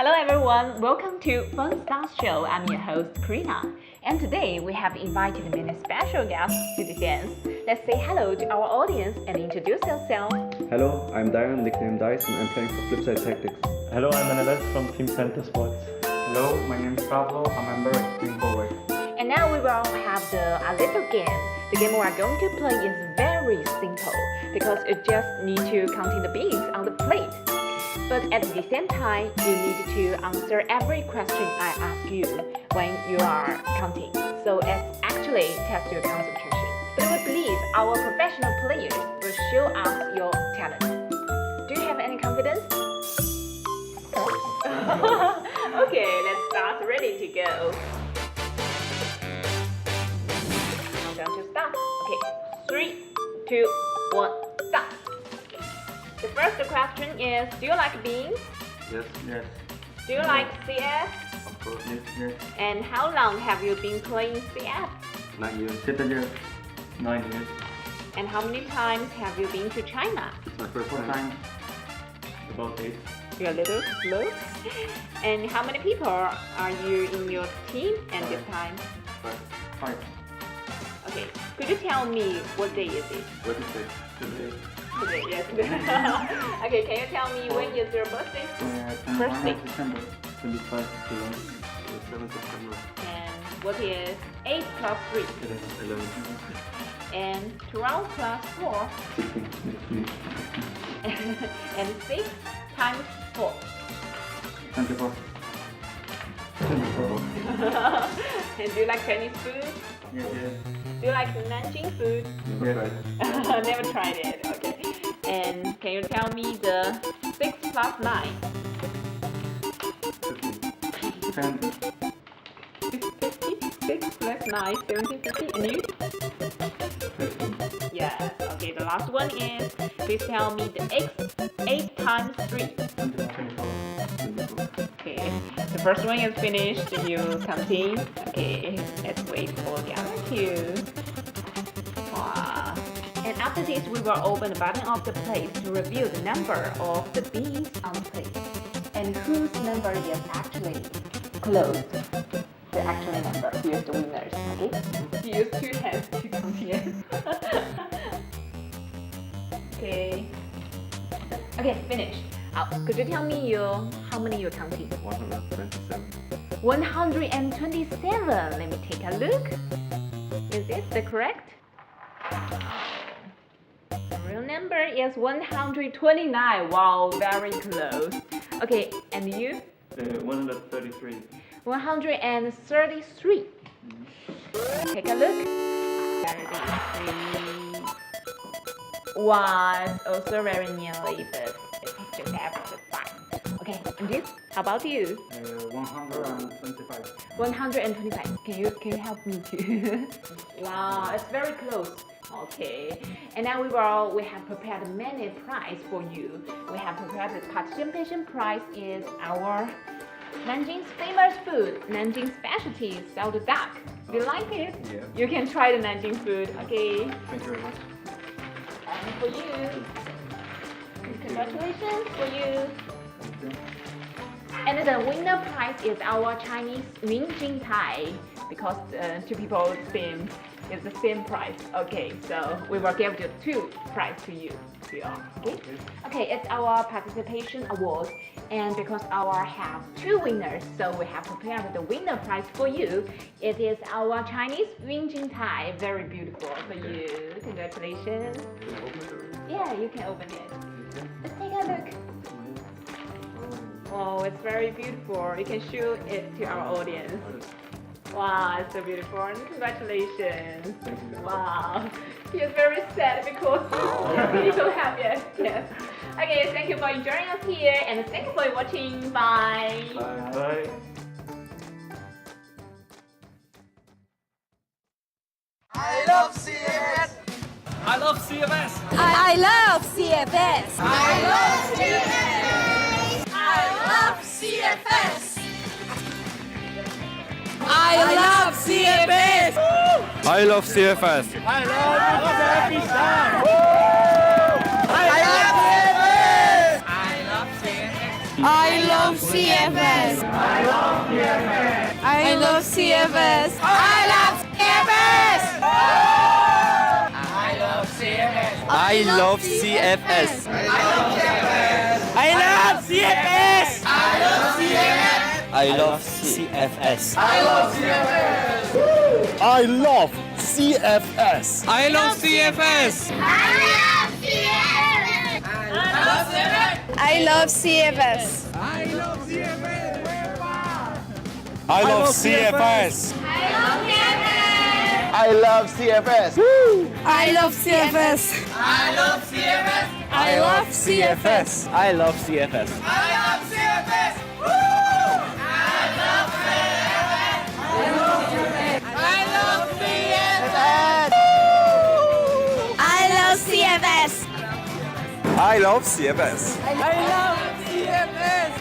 Hello everyone, welcome to Fun Stars Show. I'm your host Karina, and today we have invited many special guests to the dance. Let's say hello to our audience and introduce yourself. Hello, I'm Diane, nicknamed Dice, and I'm playing for Flipside Tactics. Hello, I'm Annette from Team Center Sports. Hello, my name is Pablo, I'm a member of Team Forward. And now we will have a little game. The game we are going to play is very simple because you just need to count the beans on the plate. But at the same time, you need to answer every question I ask you when you are counting. So it's actually test your concentration. But we believe our professional players will show us your talent. Do you have any confidence? Okay, let's start. Ready to go. Time to start. Okay, 3, 2, 1, start. The first question is, do you like beans? Yes. Yes. Do you like CF? Of course. Yes. And how long have you been playing CF? 9 years. 7 years. 9 years. And how many times have you been to China? It's my first 4 time. times. About 8. You're a little slow. And how many people are you in your team at this time? 5. Okay, could you tell me what day is it? What is it? Today. Today, yes. Okay, can you tell me when is your birthday? 21 of December. 25 July. 7th September. And what is 8 plus 3? 11. And 12 plus 4? 16. And 6 times 4. 24. 24. And do you like Chinese food? Yes. Do you like Nanjing food? Yes. Never tried it. Okay. And can you tell me the 6 plus 9? 10. 50? 6 plus 9, 17, 50. And you? 15. Yes. Okay, the last one is, please tell me the 8 times 3. 24. Okay, the first one is finished. You continue. Okay, let's wait for the other two. Wow. And after this, we will open the bottom of the plate to reveal the number of the beans on the plate and whose number is actually close. The actual number. Who is the winners? Okay. Use 2 hands to compare. Okay. Okay, finished. Could you tell me how many you're counting? 127. 127. Let me take a look. Is this the correct? The real number is 129. Wow, very close. Okay, and you? 133. 133. Take a look. 33 was also very nearly, but just average of 5. Okay, and you? How about you? 125. 125. Can you help me too? Wow, it's very close. Okay, and now we have prepared many prize for you. We have prepared the participation prize is our Nanjing's famous food, Nanjing specialty, salted duck. Do you like it? Yeah. You can try the Nanjing food. Okay, Thank you very much. and for you, congratulations for you. And the winner prize is our Chinese Minjing Thai because 2 people spin is the same price. Okay, so we will give the 2 prize to you. Okay, it's our participation award, and because our have 2 winners, so we have prepared the winner prize for you. It is our Chinese Minjing Thai, very beautiful for you. Congratulations. Can I open it? Yeah, you can open it. Let's take a look. Oh, it's very beautiful. You can show it to our audience. Wow, it's so beautiful. And congratulations. Thank you. Wow. He's very sad because he's so happy. Yes. Okay, thank you for joining us here and thank you for watching. Bye. Bye. I love CFS. I love CFS. I love CFS. I love CFS. I love CFS. I love CFS. I love CFS. I love happy star. I love CFS. I love CFS. I love CFS. I love CFS. I love CFS. I love CFS. I love CFS. I love CFS. I love CFS. I love CFS. I love CFS. I love CFS. I love CFS. I love CFS. I love CFS. I love CFS. I love CFS. I love CFS. I love CFS. I love CFS. I love CFS. Woo! I love CFS. I love CFS. I love CFS. I love CFS. I love CFS. I love CFS.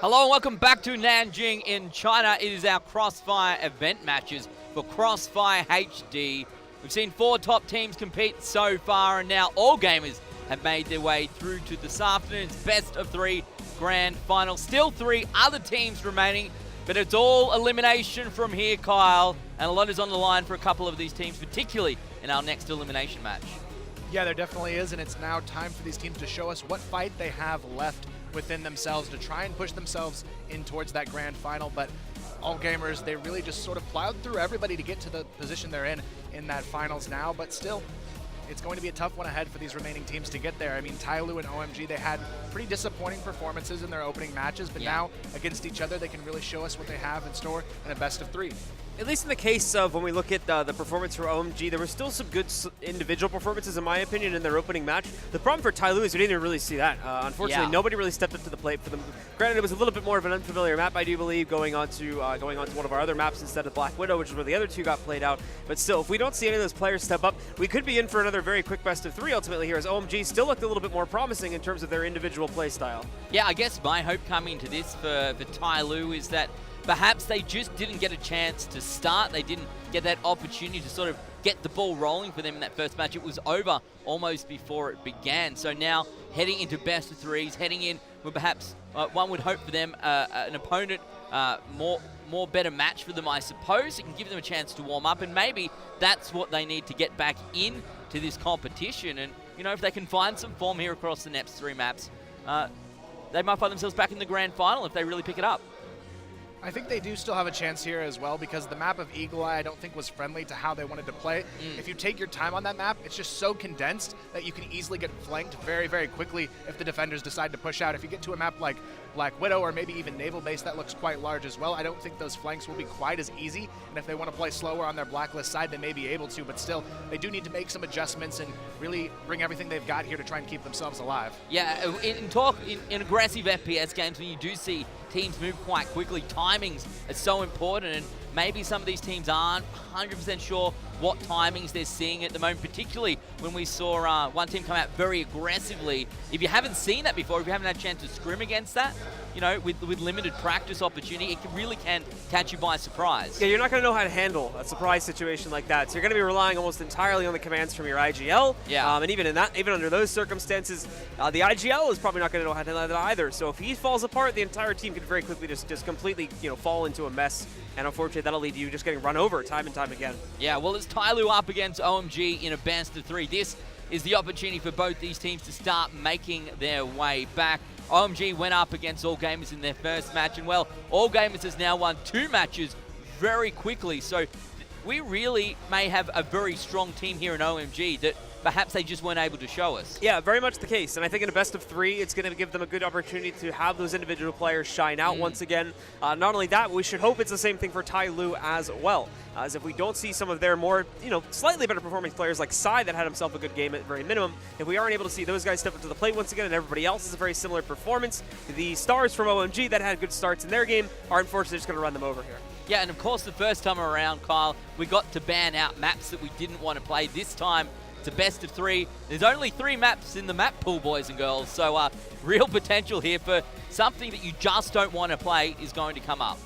Hello and welcome back to Nanjing in China. It is our CrossFire event matches for CrossFire HD. We've seen 4 top teams compete so far, and now all gamers have made their way through to this afternoon's best of 3 grand final. Still 3 other teams remaining, but it's all elimination from here, Kyle. And a lot is on the line for a couple of these teams, particularly in our next elimination match. Yeah, there definitely is, and it's now time for these teams to show us what fight they have left within themselves to try and push themselves in towards that grand final. But All Gamers, they really just sort of plowed through everybody to get to the position they're in that finals now, but still, it's going to be a tough one ahead for these remaining teams to get there. I mean, TYLOO and OMG, they had pretty disappointing performances in their opening matches, but now against each other, they can really show us what they have in store in a best of 3. At least in the case of when we look at the performance for OMG, there were still some good individual performances, in my opinion, in their opening match. The problem for TYLOO is we didn't even really see that. Unfortunately, nobody really stepped up to the plate for them. Granted, it was a little bit more of an unfamiliar map, I do believe, going on to one of our other maps instead of Black Widow, which is where the other two got played out. But still, if we don't see any of those players step up, we could be in for another very quick best of 3 ultimately here, as OMG still looked a little bit more promising in terms of their individual play style. Yeah, I guess my hope coming to this for TYLOO is that perhaps they just didn't get a chance to start. They didn't get that opportunity to sort of get the ball rolling for them in that first match. It was over almost before it began. So now heading into best of 3s, heading in with perhaps one would hope for them an opponent more better match for them, I suppose. It can give them a chance to warm up, and maybe that's what they need to get back into this competition. And you know, if they can find some form here across the next 3 maps, they might find themselves back in the grand final if they really pick it up. I think they do still have a chance here as well, because the map of Eagle Eye I don't think was friendly to how they wanted to play. If you take your time on that map, it's just so condensed that you can easily get flanked very, very quickly if the defenders decide to push out. If you get to a map like Black Widow or maybe even Naval Base, that looks quite large as well. I don't think those flanks will be quite as easy, and if they want to play slower on their blacklist side, they may be able to, but still, they do need to make some adjustments and really bring everything they've got here to try and keep themselves alive. Yeah, in aggressive FPS games, when you do see teams move quite quickly, timings are so important, and maybe some of these teams aren't 100% sure what timings they're seeing at the moment, particularly when we saw one team come out very aggressively. If you haven't seen that before, if you haven't had a chance to scrim against that, you know, with limited practice opportunity, it really can catch you by surprise. Yeah, you're not going to know how to handle a surprise situation like that, so you're going to be relying almost entirely on the commands from your IGL. Yeah. And even under those circumstances, the IGL is probably not going to know how to handle that either. So if he falls apart, the entire team could very quickly just completely, fall into a mess. And unfortunately, that'll lead to you just getting run over time and time again. Yeah, well, it's TYLOO up against OMG in a best of 3. This is the opportunity for both these teams to start making their way back. OMG went up against All Gamers in their first match, and well, All Gamers has now won 2 matches very quickly. So we really may have a very strong team here in OMG that perhaps they just weren't able to show us. Yeah, very much the case. And I think in a best of 3, it's going to give them a good opportunity to have those individual players shine out once again. Not only that, we should hope it's the same thing for TYLOO as well. As if we don't see some of their more, slightly better performing players like Psy that had himself a good game at very minimum, if we aren't able to see those guys step up to the plate once again and everybody else has a very similar performance, the stars from OMG that had good starts in their game are unfortunately just going to run them over here. Yeah, and of course the first time around, Kyle, we got to ban out maps that we didn't want to play. This time, it's a best of 3. There's only 3 maps in the map pool, boys and girls, so real potential here for something that you just don't want to play is going to come up.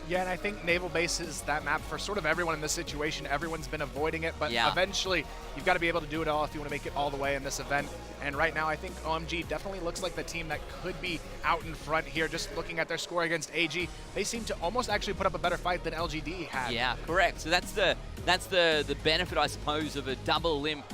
Yeah, and I think Naval Base is that map for sort of everyone in this situation. Everyone's been avoiding it, but eventually you've got to be able to do it all if you want to make it all the way in this event. And right now I think OMG definitely looks like the team that could be out in front here. Just looking at their score against AG, they seem to almost actually put up a better fight than LGD had. Yeah, correct. So that's the benefit, I suppose, of a double limb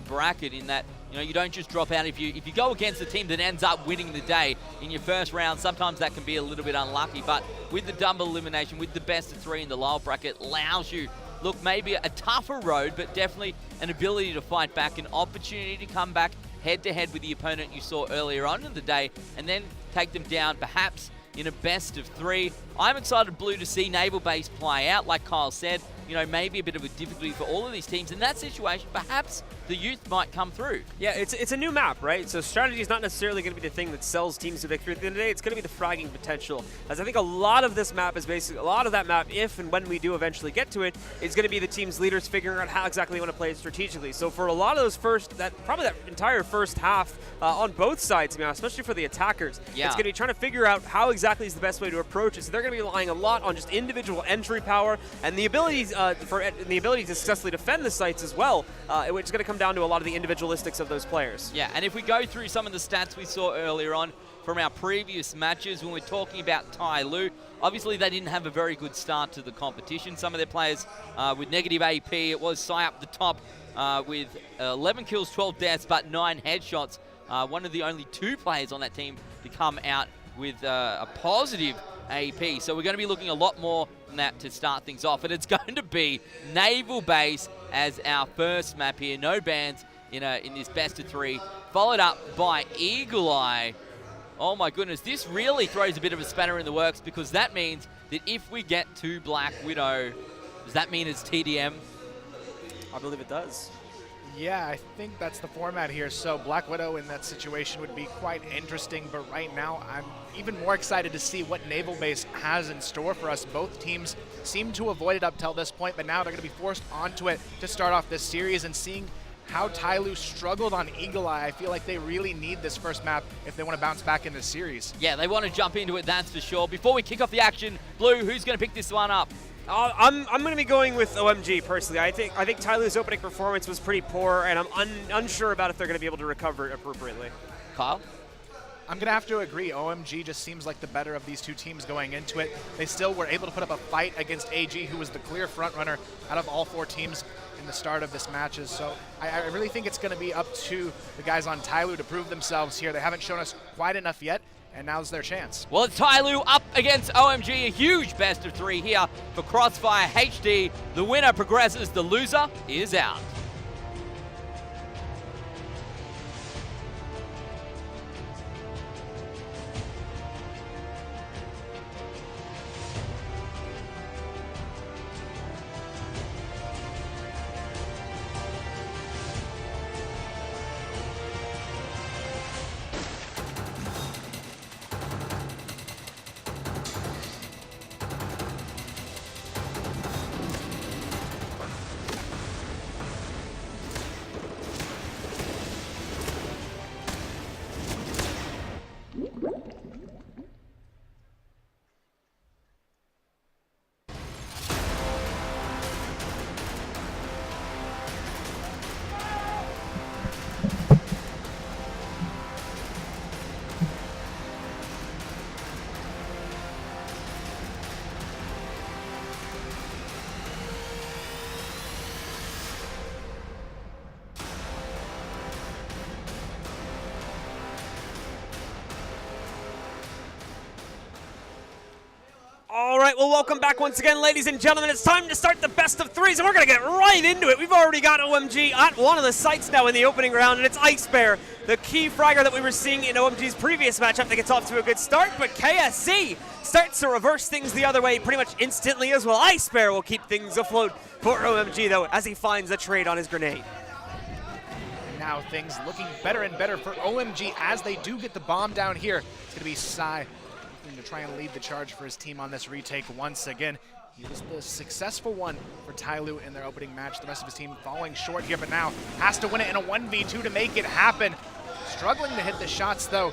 bracket, in that you don't just drop out. If you go against a team that ends up winning the day in your first round, sometimes that can be a little bit unlucky. But with the double elimination, with the best of 3 in the lower bracket, allows you, look, maybe a tougher road, but definitely an ability to fight back, an opportunity to come back head-to-head with the opponent you saw earlier on in the day, and then take them down, perhaps in a best of 3. I'm excited, Blue, to see Naval Base play out. Like Kyle said, maybe a bit of a difficulty for all of these teams. In that situation, perhaps the youth might come through. Yeah, it's a new map, right? So strategy is not necessarily going to be the thing that sells teams to victory at the end of the day. It's going to be the fragging potential. As I think a lot of this map is basically, a lot of that map, if and when we do eventually get to it, is going to be the team's leaders figuring out how exactly they want to play it strategically. So for a lot of those probably that entire first half on both sides, especially for the attackers, it's going to be trying to figure out how exactly is the best way to approach it. So they're going to be relying a lot on just individual entry power and the abilities to successfully defend the sites as well, which is going to come down to a lot of the individualistics of those players. Yeah, and if we go through some of the stats we saw earlier on from our previous matches when we're talking about TYLOO. Obviously, they didn't have a very good start to the competition. Some of their players with negative AP. It was Sai up the top with 11 kills, 12 deaths, but 9 headshots. One of the only 2 players on that team to come out with a positive AP. So we're going to be looking a lot more than that to start things off. And it's going to be Naval Base as our first map here. No bans in this best of 3. Followed up by Eagle Eye. Oh my goodness, this really throws a bit of a spanner in the works, because that means that if we get to Black Widow, does that mean it's TDM? I believe it does. Yeah, I think that's the format here. So Black Widow in that situation would be quite interesting, but right now I'm even more excited to see what Naval Base has in store for us. Both teams seem to avoid it up till this point, but now they're going to be forced onto it to start off this series, and seeing how TYLOO struggled on Eagle Eye, I feel like they really need this first map if they want to bounce back in this series. Yeah, they want to jump into it, that's for sure. Before we kick off the action, Blue, who's going to pick this one up? I'm going to be going with OMG personally. I think TYLOO's opening performance was pretty poor, and I'm unsure about if they're going to be able to recover it appropriately. Kyle? I'm going to have to agree. OMG just seems like the better of these 2 teams going into it. They still were able to put up a fight against AG, who was the clear front runner out of all 4 teams in the start of this matches. So I really think it's going to be up to the guys on TYLOO to prove themselves here. They haven't shown us quite enough yet, and now's their chance. Well, it's TYLOO up against OMG, a huge best of 3 here for CROSSFIRE HD. The winner progresses, the loser is out. All right, well, welcome back once again, ladies and gentlemen. It's time to start the best of 3s, and we're going to get right into it. We've already got OMG at one of the sites now in the opening round, and it's Ice Bear, the key fragger that we were seeing in OMG's previous matchup that gets off to a good start, but KSC starts to reverse things the other way pretty much instantly as well. Ice Bear will keep things afloat for OMG, though, as he finds a trade on his grenade. Now things looking better and better for OMG as they do get the bomb down here. It's going to be Sai to try and lead the charge for his team on this retake once again. He was the successful one for TYLOO in their opening match. The rest of his team falling short here, but now has to win it in a 1v2 to make it happen. Struggling to hit the shots, though,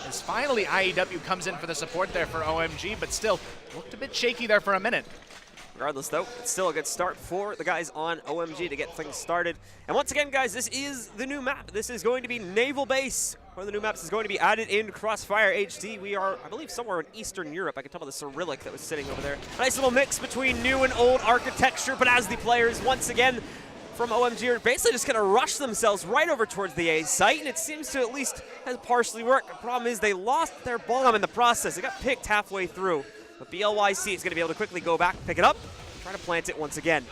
as finally IEW comes in for the support there for OMG, but still looked a bit shaky there for a minute. Regardless, though, it's still a good start for the guys on OMG to get things started. And once again, guys, this is the new map. This is going to be Naval Base. One of the new maps is going to be added in CROSSFIRE HD. We are, I believe, somewhere in Eastern Europe. I can tell by the Cyrillic that was sitting over there. A nice little mix between new and old architecture, but as the players, once again, from OMG are basically just going to rush themselves right over towards the A site, and it seems to at least has partially worked. The problem is they lost their bomb in the process. It got picked halfway through. But BLYC is going to be able to quickly go back, pick it up, try to plant it once again.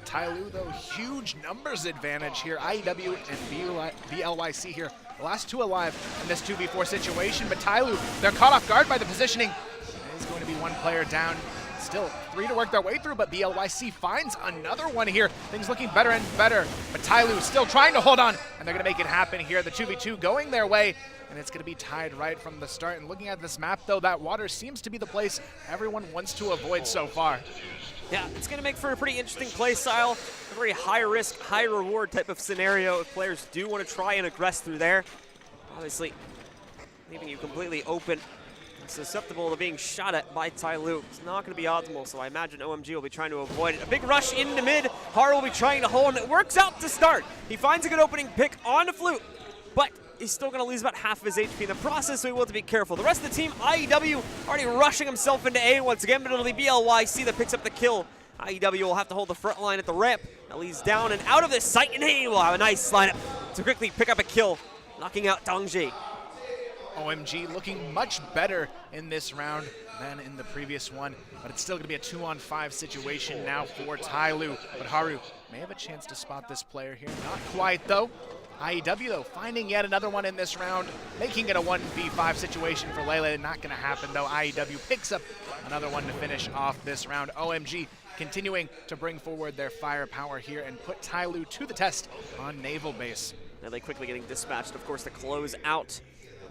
TYLOO, though, huge numbers advantage here. IEW and BLYC here, the last 2 alive in this 2v4 situation, but TYLOO, they're caught off guard by the positioning. It is going to be 1 player down. Still 3 to work their way through, but BLYC finds another one here. Things looking better and better, but TYLOO still trying to hold on, and they're going to make it happen here. The 2v2 going their way, and it's going to be tied right from the start. And looking at this map, though, that water seems to be the place everyone wants to avoid so far. Yeah, it's going to make for a pretty interesting play style, a very high-risk, high-reward type of scenario if players do want to try and aggress through there. Obviously, leaving you completely open, susceptible to being shot at by TYLOO. It's not going to be optimal, so I imagine OMG will be trying to avoid it. A big rush into mid. Har will be trying to hold, and it works out to start. He finds a good opening pick on the flute, but he's still going to lose about half of his HP in the process, so he will have to be careful. The rest of the team, IEW, already rushing himself into A once again, but it'll be BLYC that picks up the kill. IEW will have to hold the front line at the ramp. Now he's down and out of this sight, and he will have a nice lineup to quickly pick up a kill, knocking out Dongji. OMG looking much better in this round than in the previous one, but it's still going to be a 2-on-5 situation now for TYLOO. But Haru may have a chance to spot this player here. Not quite, though. IEW, though, finding yet another one in this round, making it a 1v5 situation for Lele. Not going to happen, though. IEW picks up another one to finish off this round. OMG continuing to bring forward their firepower here and put TYLOO to the test on Naval Base. Lele quickly getting dispatched, of course, to close out.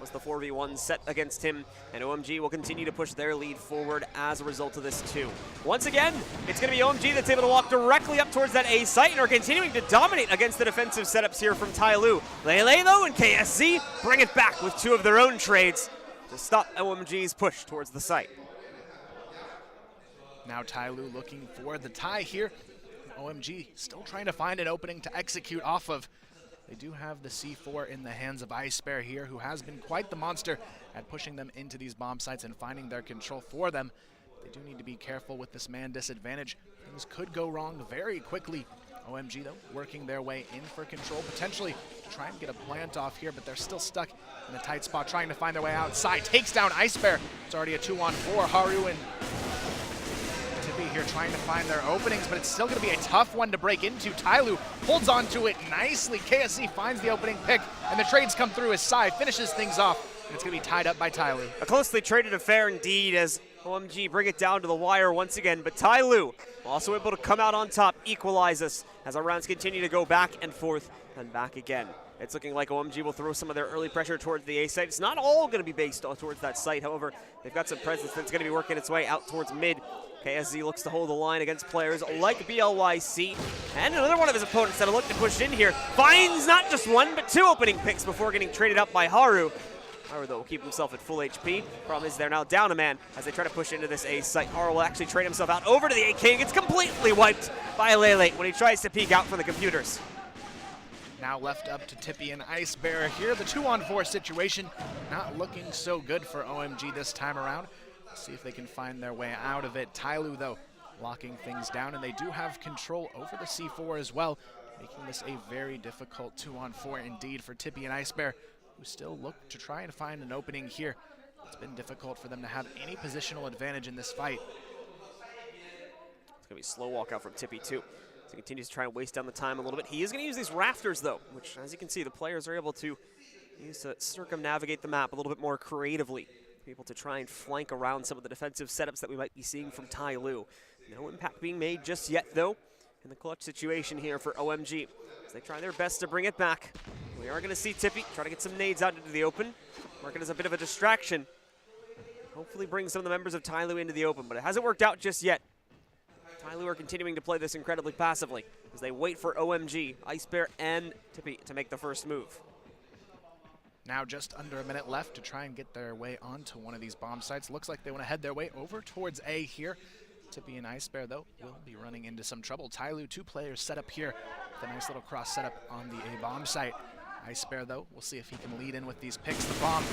Was the 4v1 set against him, and OMG will continue to push their lead forward as a result of this too. Once again, it's going to be OMG that's able to walk directly up towards that A site and are continuing to dominate against the defensive setups here from TYLOO. Lele, though, and KSZ bring it back with 2 of their own trades to stop OMG's push towards the site. Now TYLOO looking for the tie here. OMG still trying to find an opening to execute off of. They do have the C4 in the hands of Ice Bear here, who has been quite the monster at pushing them into these bomb sites and finding their control for them. They do need to be careful with this man disadvantage. Things could go wrong very quickly. OMG, though, working their way in for control, potentially to try and get a plant off here, but they're still stuck in a tight spot, trying to find their way outside. Takes down Ice Bear. It's already a 2-on-4. Haru and here trying to find their openings, but it's still going to be a tough one to break into. TYLOO holds on to it nicely. KSC finds the opening pick, and the trades come through his side, finishes things off, and it's going to be tied up by TYLOO. A closely traded affair indeed as OMG bring it down to the wire once again, but TYLOO also able to come out on top, equalize us as our rounds continue to go back and forth and back again. It's looking like OMG will throw some of their early pressure towards the A site. It's not all going to be based towards that site. However, they've got some presence that's going to be working its way out towards mid. KSZ looks to hold the line against players like BLYC. And another one of his opponents that will look to push in here finds not just 1, but 2 opening picks before getting traded up by Haru. Haru, though, will keep himself at full HP. Problem is they're now down a man as they try to push into this A site. Haru will actually trade himself out over to the A King. It's completely wiped by Lele when he tries to peek out from the computers. Now left up to Tippy and Ice Bear here. The 2-on-4 situation not looking so good for OMG this time around. Let's see if they can find their way out of it. TYLOO, though, locking things down, and they do have control over the C4 as well, making this a very difficult 2-on-4 indeed for Tippy and Ice Bear, who still look to try and find an opening here. It's been difficult for them to have any positional advantage in this fight. It's going to be a slow walk out from Tippy, too. So he continues to try and waste down the time a little bit. He is going to use these rafters, though, which, as you can see, the players are able to use to circumnavigate the map a little bit more creatively. Able to try and flank around some of the defensive setups that we might be seeing from TYLOO. No impact being made just yet, though, in the clutch situation here for OMG. As they try their best to bring it back. We are going to see Tippy try to get some nades out into the open. Working as a bit of a distraction. Hopefully bring some of the members of TYLOO into the open, but it hasn't worked out just yet. TYLOO are continuing to play this incredibly passively as they wait for OMG, Ice Bear, and Tippy to make the first move. Now just under a minute left to try and get their way onto one of these bomb sites. Looks like they want to head their way over towards A here. Tippy and Ice Bear, though, will be running into some trouble. TYLOO, 2 players set up here with a nice little cross setup on the A bomb site. Ice Bear, though, we'll see if he can lead in with these picks. The bomb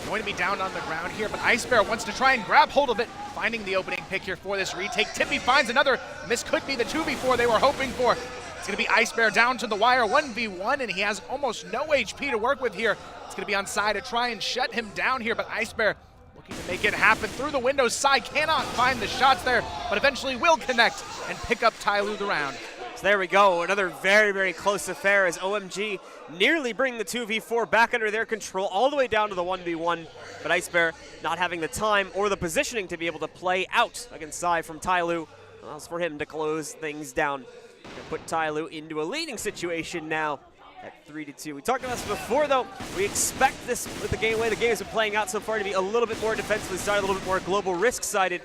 going to be down on the ground here, but Ice Bear wants to try and grab hold of it, finding the opening pick here for this retake. Tippy finds another, and this could be the 2v4 they were hoping for. It's going to be Ice Bear down to the wire, 1v1, and he has almost no HP to work with here. It's going to be on side to try and shut him down here, but Ice Bear looking to make it happen through the window side. Cannot find the shots there, but eventually will connect and pick up TYLOO the round. So there we go, another very, very close affair as OMG nearly bring the 2v4 back under their control all the way down to the 1v1, but Ice Bear not having the time or the positioning to be able to play out against Sai from TYLOO allows for him to close things down and put TYLOO into a leading situation now at 3-2. We talked about this before, though. We expect this, with the way the game has been playing out so far, to be a little bit more defensively sided, a little bit more global risk sided.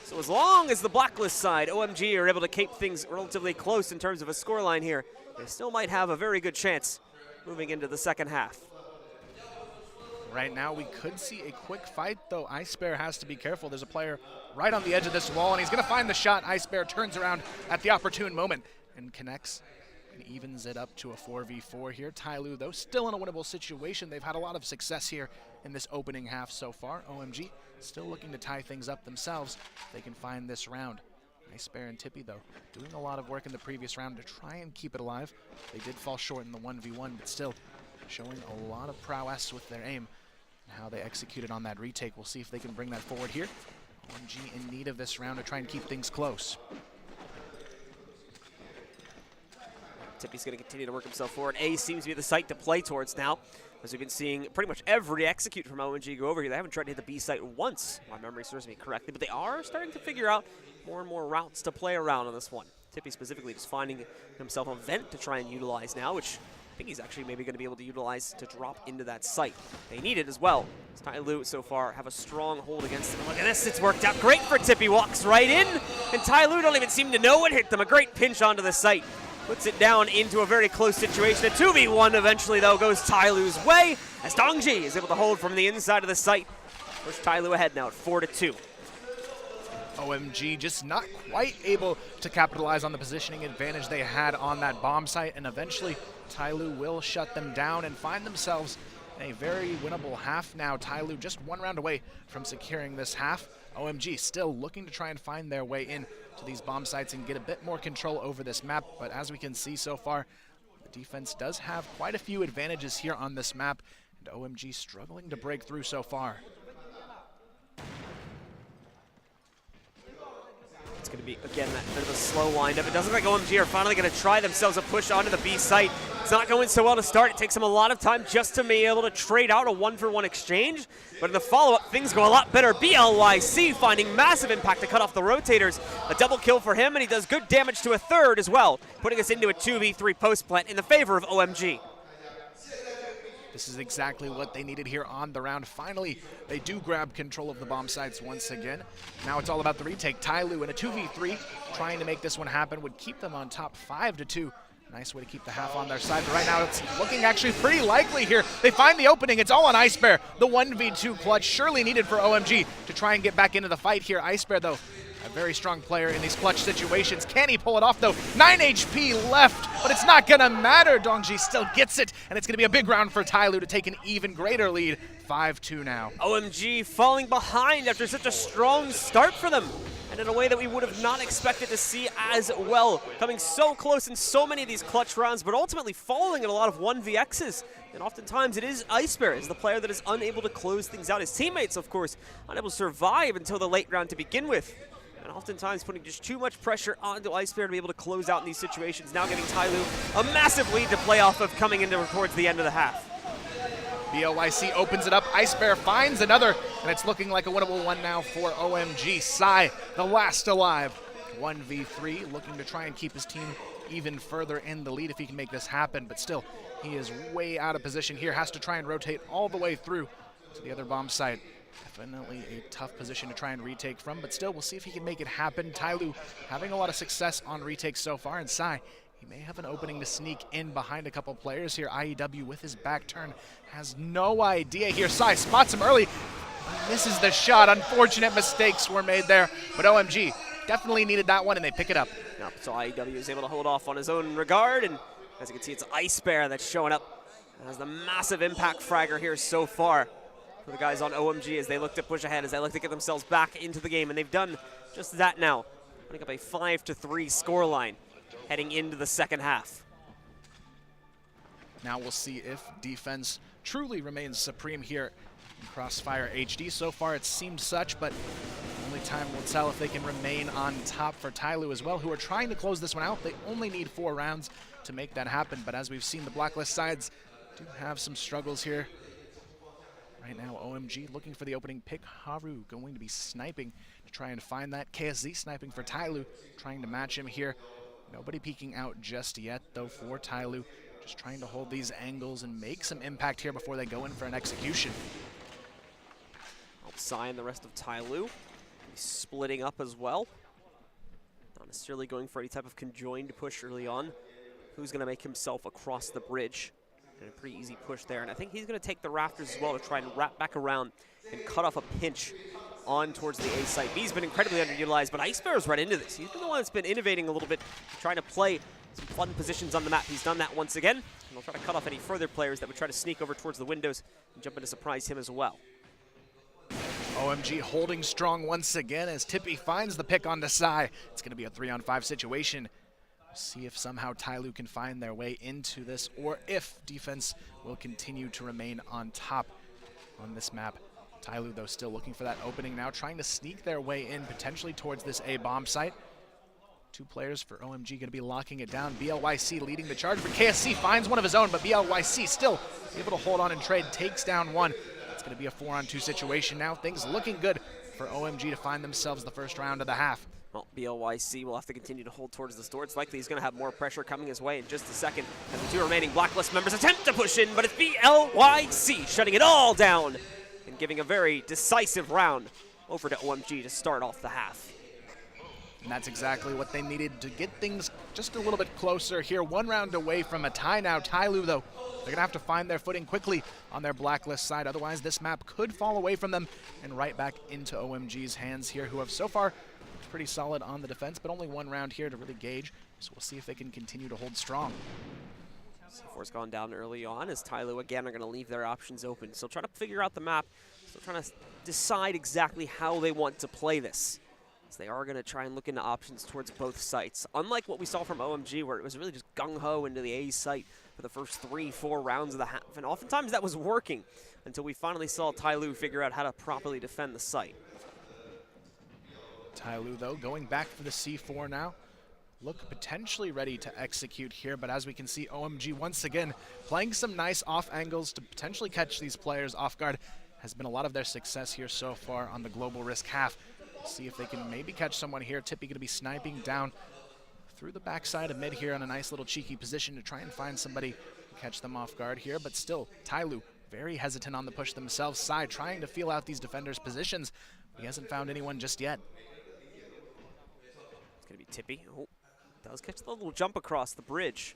So as long as the Blacklist side, OMG, are able to keep things relatively close in terms of a scoreline here, they still might have a very good chance moving into the second half. Right now, we could see a quick fight, though Ice Bear has to be careful. There's a player right on the edge of this wall, and he's going to find the shot. Ice Bear turns around at the opportune moment and connects and evens it up to a 4v4 here. TYLOO, though, still in a winnable situation. They've had a lot of success here in this opening half so far. OMG still looking to tie things up themselves if they can find this round. Icebear and Tippy, though, doing a lot of work in the previous round to try and keep it alive. They did fall short in the 1v1, but still showing a lot of prowess with their aim and how they executed on that retake. We'll see if they can bring that forward here. OMG in need of this round to try and keep things close. Tippy's going to continue to work himself forward. A seems to be the site to play towards now, as we've been seeing pretty much every execute from OMG go over here. They haven't tried to hit the B site once, if my memory serves me correctly, but they are starting to figure out more and more routes to play around on this one. Tippy specifically just finding himself a vent to try and utilize now, which I think he's actually maybe going to be able to utilize to drop into that site. They need it as well. TYLOO so far have a strong hold against him. Look at this, it's worked out great for Tippy. Walks right in, and TYLOO don't even seem to know what hit them. A great pinch onto the site. Puts it down into a very close situation. A 2v1 eventually, though, goes TYLOO's way, as Dongji is able to hold from the inside of the site. Push TYLOO ahead now at 4-2. OMG just not quite able to capitalize on the positioning advantage they had on that bomb site, and eventually TYLOO will shut them down and find themselves in a very winnable half now. TYLOO just one round away from securing this half. OMG still looking to try and find their way in to these bomb sites and get a bit more control over this map, but as we can see so far, the defense does have quite a few advantages here on this map, and OMG struggling to break through so far. It's going to be, again, that bit of a slow windup. It doesn't look like OMG are finally going to try themselves a push onto the B site. It's not going so well to start. It takes them a lot of time just to be able to trade out a 1-for-1 exchange. But in the follow-up, things go a lot better. BLYC finding massive impact to cut off the rotators. A double kill for him, and he does good damage to a third as well, putting us into a 2v3 post-plant in the favor of OMG. This is exactly what they needed here on the round. Finally, they do grab control of the bomb sites once again. Now it's all about the retake. TYLOO in a 2v3, trying to make this one happen, would keep them on top 5-2. Nice way to keep the half on their side, but right now it's looking actually pretty likely here. They find the opening, it's all on Icebear. The 1v2 clutch surely needed for OMG to try and get back into the fight here. Icebear, though, a very strong player in these clutch situations. Can he pull it off, though? 9 HP left, but it's not gonna matter. Dongji still gets it, and it's gonna be a big round for TYLOO to take an even greater lead. 5-2 now. OMG falling behind after such a strong start for them, and in a way that we would have not expected to see as well. Coming so close in so many of these clutch rounds, but ultimately falling in a lot of 1vx's. And oftentimes it is Icebear as the player that is unable to close things out. His teammates, of course, unable to survive until the late round to begin with. And oftentimes putting just too much pressure onto Icebear to be able to close out in these situations. Now giving TYLOO a massive lead to play off of coming into towards the end of the half. BLYC opens it up. Icebear finds another, and it's looking like a winnable one now for OMG. Sai, the last alive. 1v3, looking to try and keep his team even further in the lead if he can make this happen, but still, he is way out of position here. Has to try and rotate all the way through to the other bomb site. Definitely a tough position to try and retake from, but still, we'll see if he can make it happen. TYLOO having a lot of success on retakes so far, and Sai, he may have an opening to sneak in behind a couple players here. IEW with his back turn has no idea here. Sai spots him early, misses the shot. Unfortunate mistakes were made there, but OMG definitely needed that one, and they pick it up. Yep, so IEW is able to hold off on his own regard, and as you can see, it's Icebear that's showing up as the massive impact fragger here so far for the guys on OMG as they look to push ahead, as they look to get themselves back into the game, and they've done just that now, putting up a 5-3 scoreline heading into the second half. Now we'll see if defense truly remains supreme here in CROSSFIRE HD. So far it seemed such, but only time will tell if they can remain on top for TYLOO as well, who are trying to close this one out. They only need 4 rounds to make that happen, but as we've seen, the Blacklist sides do have some struggles here. Right now, OMG looking for the opening pick. Haru going to be sniping to try and find that. KSZ sniping for TYLOO, trying to match him here. Nobody peeking out just yet, though, for TYLOO. Just trying to hold these angles and make some impact here before they go in for an execution. Sai and the rest of TYLOO splitting up as well. Not necessarily going for any type of conjoined push early on. Who's going to make himself across the bridge? And a pretty easy push there. And I think he's going to take the rafters as well to try and wrap back around and cut off a pinch on towards the A site. B's been incredibly underutilized, but Icebear's right into this. He's been the one that's been innovating a little bit, trying to play some fun positions on the map. He's done that once again, and he'll try to cut off any further players that would try to sneak over towards the windows and jump in to surprise him as well. OMG holding strong once again as Tippy finds the pick on Desai. It's going to be a 3-on-5 situation. We'll see if somehow TYLOO can find their way into this, or if defense will continue to remain on top on this map. TYLOO, though, still looking for that opening now, trying to sneak their way in potentially towards this A bomb site. 2 players for OMG going to be locking it down. BLYC leading the charge, but KSC finds one of his own, but BLYC still able to hold on and trade, takes down one. It's going to be a 4-on-2 situation now. Things looking good for OMG to find themselves the first round of the half. Well, BLYC will have to continue to hold towards the door. It's likely he's going to have more pressure coming his way in just a second as the 2 remaining Blacklist members attempt to push in, but it's BLYC shutting it all down and giving a very decisive round over to OMG to start off the half. And that's exactly what they needed to get things just a little bit closer here. 1 round away from a tie now. TYLOO, though, they're going to have to find their footing quickly on their Blacklist side. Otherwise, this map could fall away from them and right back into OMG's hands here, who have so far looked pretty solid on the defense, but only 1 round here to really gauge. So we'll see if they can continue to hold strong. C4's gone down early on as TYLOO again are going to leave their options open. Still trying to figure out the map. Still trying to decide exactly how they want to play this. As they are going to try and look into options towards both sites. Unlike what we saw from OMG, where it was really just gung-ho into the A site for the first 3-4 rounds of the half. And oftentimes that was working until we finally saw TYLOO figure out how to properly defend the site. TYLOO, though, going back for the C4 now. Look potentially ready to execute here, but as we can see, OMG once again playing some nice off angles to potentially catch these players off guard. Has been a lot of their success here so far on the global risk half. See if they can maybe catch someone here. Tippy going to be sniping down through the backside of mid here on a nice little cheeky position to try and find somebody to catch them off guard here. But still, TYLOO very hesitant on the push themselves. Side trying to feel out these defenders' positions. He hasn't found anyone just yet. It's going to be Tippy. Oh, does catch the little jump across the bridge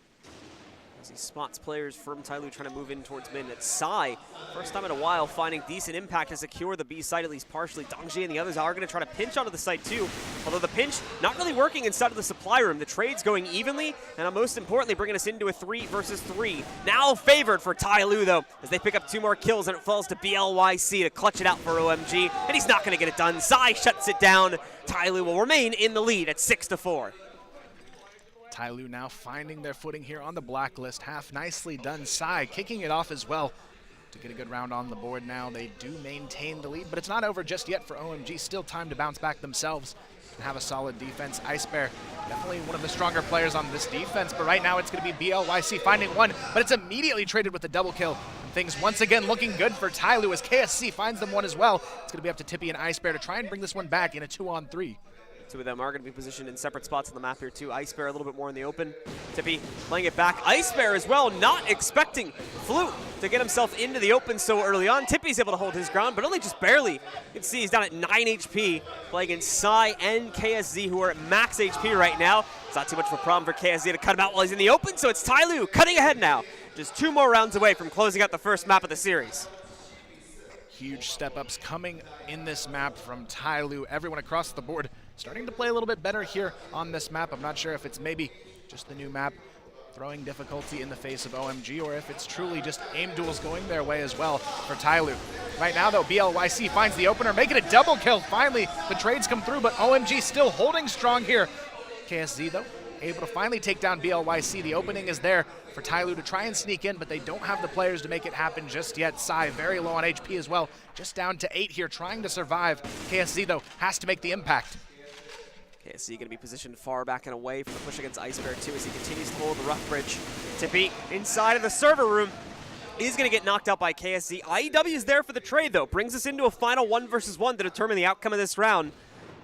as he spots players from TYLOO trying to move in towards mid. It's Sai, first time in a while, finding decent impact to secure the B site at least partially. Dongji and the others are going to try to pinch onto the site too, although the pinch not really working inside of the supply room. The trade's going evenly, and most importantly, bringing us into a 3 versus 3. Now favored for TYLOO, though, as they pick up 2 more kills, and it falls to BLYC to clutch it out for OMG, and he's not going to get it done. Sai shuts it down. TYLOO will remain in the lead at 6-4. TYLOO now finding their footing here on the Blacklist. Half nicely done. Sai kicking it off as well to get a good round on the board now. They do maintain the lead, but it's not over just yet for OMG. Still time to bounce back themselves and have a solid defense. Ice Bear, definitely one of the stronger players on this defense, but right now it's going to be BLYC finding one, but it's immediately traded with the double kill. And things once again looking good for TYLOO as KSC finds them one as well. It's going to be up to Tippy and Ice Bear to try and bring this one back in a 2-on-3. 2 of them are going to be positioned in separate spots on the map here too. Ice Bear a little bit more in the open. Tippy playing it back. Ice Bear as well, not expecting Flute to get himself into the open so early on. Tippy's able to hold his ground, but only just barely. You can see he's down at 9 HP, playing against Sai and KSZ, who are at max HP right now. It's not too much of a problem for KSZ to cut him out while he's in the open, so it's TYLOO cutting ahead now. Just 2 more rounds away from closing out the first map of the series. Huge step-ups coming in this map from TYLOO. Everyone across the board starting to play a little bit better here on this map. I'm not sure if it's maybe just the new map throwing difficulty in the face of OMG, or if it's truly just aim duels going their way as well for TYLOO. Right now, though, BLYC finds the opener, making a double kill. Finally, the trades come through, but OMG still holding strong here. KSZ, though, able to finally take down BLYC. The opening is there for TYLOO to try and sneak in, but they don't have the players to make it happen just yet. Sai very low on HP as well, just down to 8 here, trying to survive. KSZ, though, has to make the impact. KSC going to be positioned far back and away from the push against Ice Bear too as he continues to hold the rough bridge. Tippy inside of the server room. He's going to get knocked out by KSC. IEW is there for the trade though. Brings us into a final 1 versus 1 to determine the outcome of this round.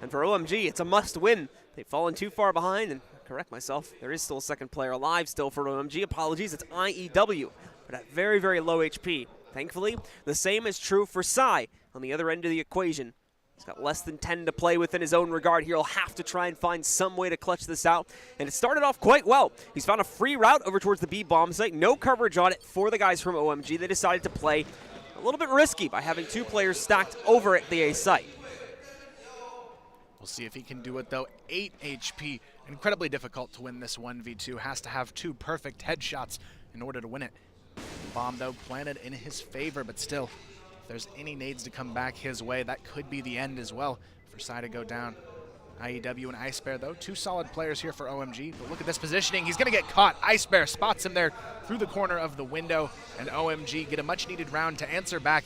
And for OMG, it's a must win. They've fallen too far behind, and correct myself, there is still a second player alive still for OMG. Apologies, it's IEW, but at very, very low HP. Thankfully, the same is true for Sai on the other end of the equation. He's got less than 10 to play with in his own regard here. He'll have to try and find some way to clutch this out. And it started off quite well. He's found a free route over towards the B bomb site. No coverage on it for the guys from OMG. They decided to play a little bit risky by having 2 players stacked over at the A site. We'll see if he can do it, though. 8 HP incredibly difficult to win this 1v2. Has to have 2 perfect headshots in order to win it. The bomb, though, planted in his favor, but still, if there's any nades to come back his way, that could be the end as well for Sai to go down. IEW and Ice Bear, though, 2 solid players here for OMG, but look at this positioning. He's going to get caught. Ice Bear spots him there through the corner of the window, and OMG get a much-needed round to answer back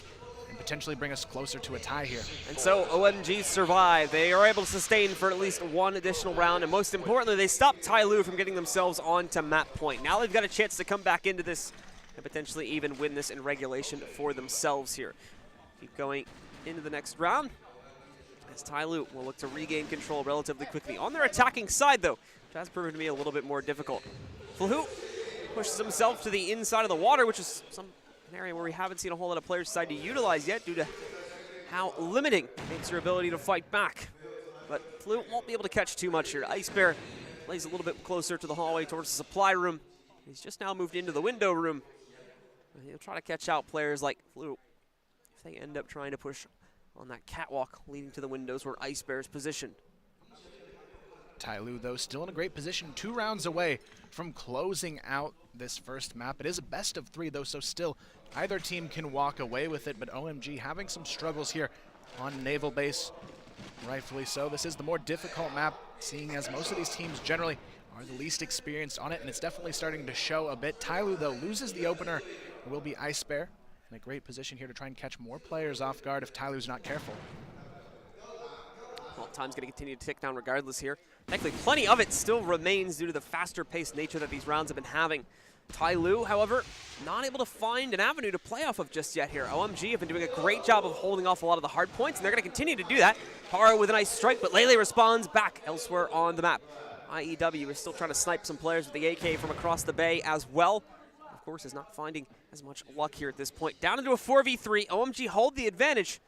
and potentially bring us closer to a tie here. And so OMG survive. They are able to sustain for at least 1 additional round, and most importantly, they stop TYLOO from getting themselves onto map point. Now they've got a chance to come back into this and potentially even win this in regulation for themselves here. Keep going into the next round, as TYLOO will look to regain control relatively quickly. On their attacking side, though, which has proven to be a little bit more difficult. TYLOO pushes himself to the inside of the water, which is an area where we haven't seen a whole lot of players decide to utilize yet due to how limiting makes your ability to fight back. But TYLOO won't be able to catch too much here. Ice Bear plays a little bit closer to the hallway towards the supply room. He's just now moved into the window room. He'll try to catch out players like TYLOO if they end up trying to push on that catwalk leading to the windows where Ice Bear is positioned. TYLOO, though, still in a great position, 2 rounds away from closing out this first map. It is a best of 3, though, so still either team can walk away with it, but OMG having some struggles here on Naval Base, rightfully so. This is the more difficult map, seeing as most of these teams generally are the least experienced on it, and it's definitely starting to show a bit. TYLOO, though, loses the opener. It will be Ice Bear in a great position here to try and catch more players off guard if TYLOO's not careful. Well, time's going to continue to tick down regardless here. Thankfully, plenty of it still remains due to the faster-paced nature that these rounds have been having. TYLOO, however, not able to find an avenue to play off of just yet here. OMG have been doing a great job of holding off a lot of the hard points, and they're going to continue to do that. Hara with a nice strike, but Lele responds back elsewhere on the map. IEW is still trying to snipe some players with the AK from across the bay as well. Of course, is not finding as much luck here at this point. Down into a 4v3. OMG hold the advantage.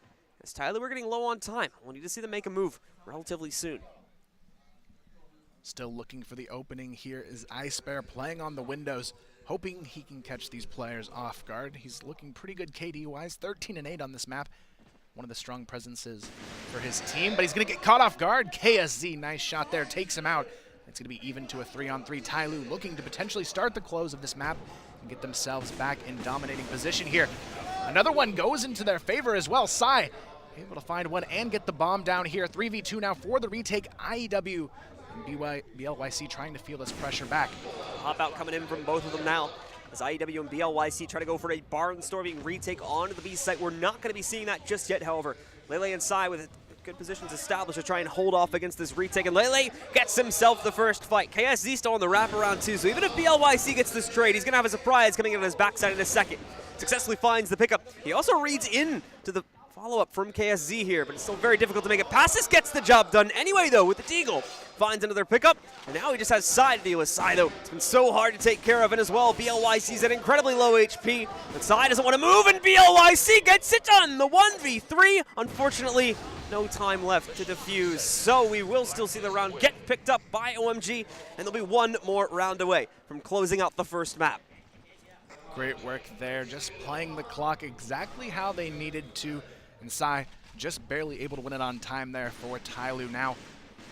As TYLOO, we're getting low on time. We'll need to see them make a move relatively soon. Still looking for the opening here is Ice Bear playing on the windows, hoping he can catch these players off guard. He's looking pretty good KD-wise, 13-8 on this map. One of the strong presences for his team, but he's going to get caught off guard. KSZ, nice shot there, takes him out. It's going to be even to a 3-on-3. TYLOO looking to potentially start the close of this map and get themselves back in dominating position here. Another one goes into their favor as well. Sai able to find one and get the bomb down here. 3v2 now for the retake. IEW and BLYC trying to feel this pressure back. Hop out coming in from both of them now, as IEW and BLYC try to go for a barnstorming retake onto the B site. We're not going to be seeing that just yet, however. Lele and Sai with good positions established to try and hold off against this retake, and Lele gets himself the first fight. KSZ still on the wraparound too, so even if BLYC gets this trade, he's going to have a surprise coming in on his backside in a second. Successfully finds the pickup. He also reads in to the follow-up from KSZ here, but it's still very difficult to make it past. This gets the job done anyway, though, with the Deagle. Finds another pickup, and now he just has Sai to deal with. Sai, though, it's been so hard to take care of, and as well, BLYC's at incredibly low HP, but Sai doesn't want to move, and BLYC gets it done. The 1v3, unfortunately, no time left to defuse, so we will still see the round get picked up by OMG, and there'll be one more round away from closing out the first map. Great work there, just playing the clock exactly how they needed to, and Sai just barely able to win it on time there for TYLOO. Now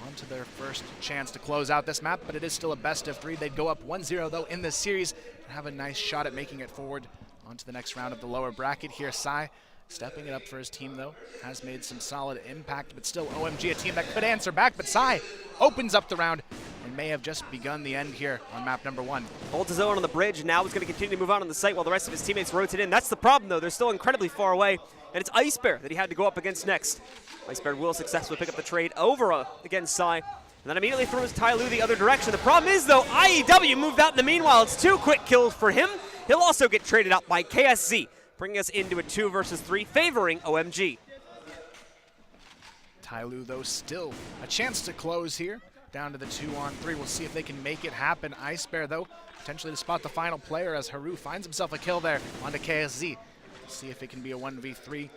on to their first chance to close out this map, but it is still a best of 3. They'd go up 1-0 though in this series and have a nice shot at making it forward onto the next round of the lower bracket here. Sai stepping it up for his team though, has made some solid impact, but still OMG a team that could answer back, but Sai opens up the round and may have just begun the end here on map number 1. Holds his own on the bridge, and now he's going to continue to move on the site while the rest of his teammates rotate in. That's the problem though, they're still incredibly far away, and it's Ice Bear that he had to go up against next. Ice Bear will successfully pick up the trade over against Sai, and then immediately throws TYLOO the other direction. The problem is though, IEW moved out in the meanwhile. It's 2 quick kills for him. He'll also get traded out by KSZ, bringing us into a 2 versus 3, favoring OMG. TYLOO, though, still a chance to close here. Down to the 2-on-3. We'll see if they can make it happen. Ice Bear, though, potentially to spot the final player as Haru finds himself a kill there onto KSZ. See if it can be a 1v3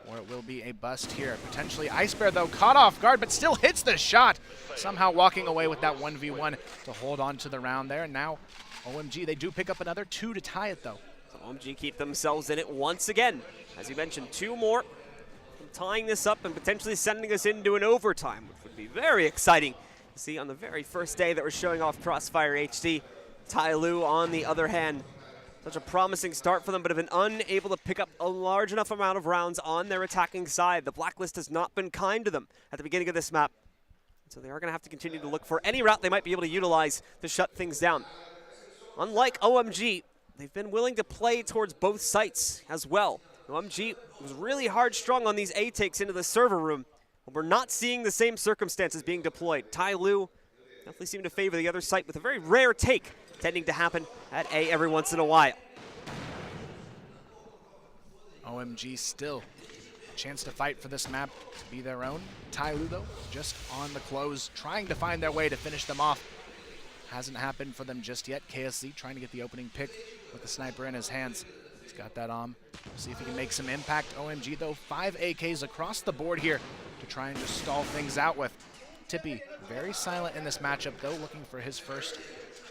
or it will be a bust here. Potentially Ice Bear, though, caught off guard, but still hits the shot. Somehow walking away with that 1v1 to hold on to the round there. And now OMG, they do pick up another 2 to tie it, though. So OMG keep themselves in it once again. As you mentioned, 2 more, tying this up and potentially sending us into an overtime, which would be very exciting. See, on the very first day that we're showing off Crossfire HD, TYLOO, on the other hand, such a promising start for them, but have been unable to pick up a large enough amount of rounds on their attacking side. The blacklist has not been kind to them at the beginning of this map. So they are going to have to continue to look for any route they might be able to utilize to shut things down. Unlike OMG, they've been willing to play towards both sites as well. OMG was really hard strung on these A takes into the server room. But we're not seeing the same circumstances being deployed. TYLOO definitely seem to favor the other site with a very rare take tending to happen at A every once in a while. OMG still a chance to fight for this map to be their own. TYLOO, though, just on the close, trying to find their way to finish them off. Hasn't happened for them just yet. KSZ trying to get the opening pick with the sniper in his hands. He's got that on. See if he can make some impact. OMG, though, 5 AKs across the board here to try and just stall things out with. Tippy, very silent in this matchup, though, looking for his first.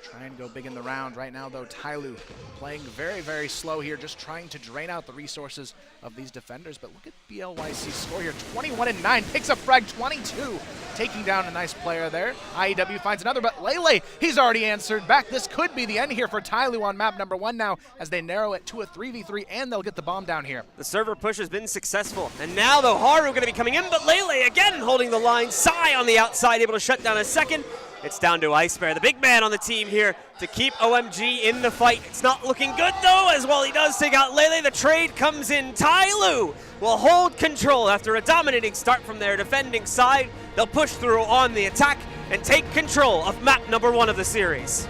Try and go big in the round. Right now, though, TYLOO playing very, very slow here, just trying to drain out the resources of these defenders. But look at BLYC's score here, 21-9, picks up frag 22, taking down a nice player there. IEW finds another, but Lele, he's already answered back. This could be the end here for TYLOO on map number 1 now, as they narrow it to a 3v3, and they'll get the bomb down here. The server push has been successful, and now, though, Haru going to be coming in, but Lele again holding the line. Sai on the outside, able to shut down a second. It's down to Ice Bear, the big man on the team here, to keep OMG in the fight. It's not looking good, though, as well he does take out Lele. The trade comes in. TYLOO will hold control after a dominating start from their defending side. They'll push through on the attack and take control of map number 1 of the series.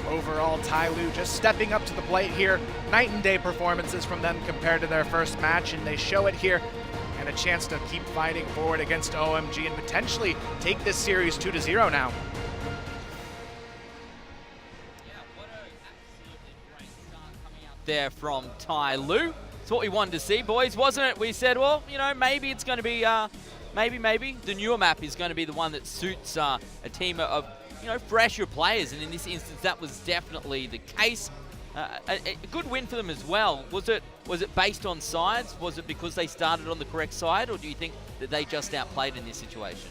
Overall, TYLOO just stepping up to the plate here. Night and day performances from them compared to their first match, and they show it here. And a chance to keep fighting forward against OMG and potentially take this series 2-0 now. There from TYLOO. It's what we wanted to see, boys, wasn't it? We said, well, you know, maybe it's going to be, maybe the newer map is going to be the one that suits a team of, you know, fresher players. And in this instance, that was definitely the case. A good win for them as well. Was it based on sides? Was it because they started on the correct side, or do you think that they just outplayed in this situation?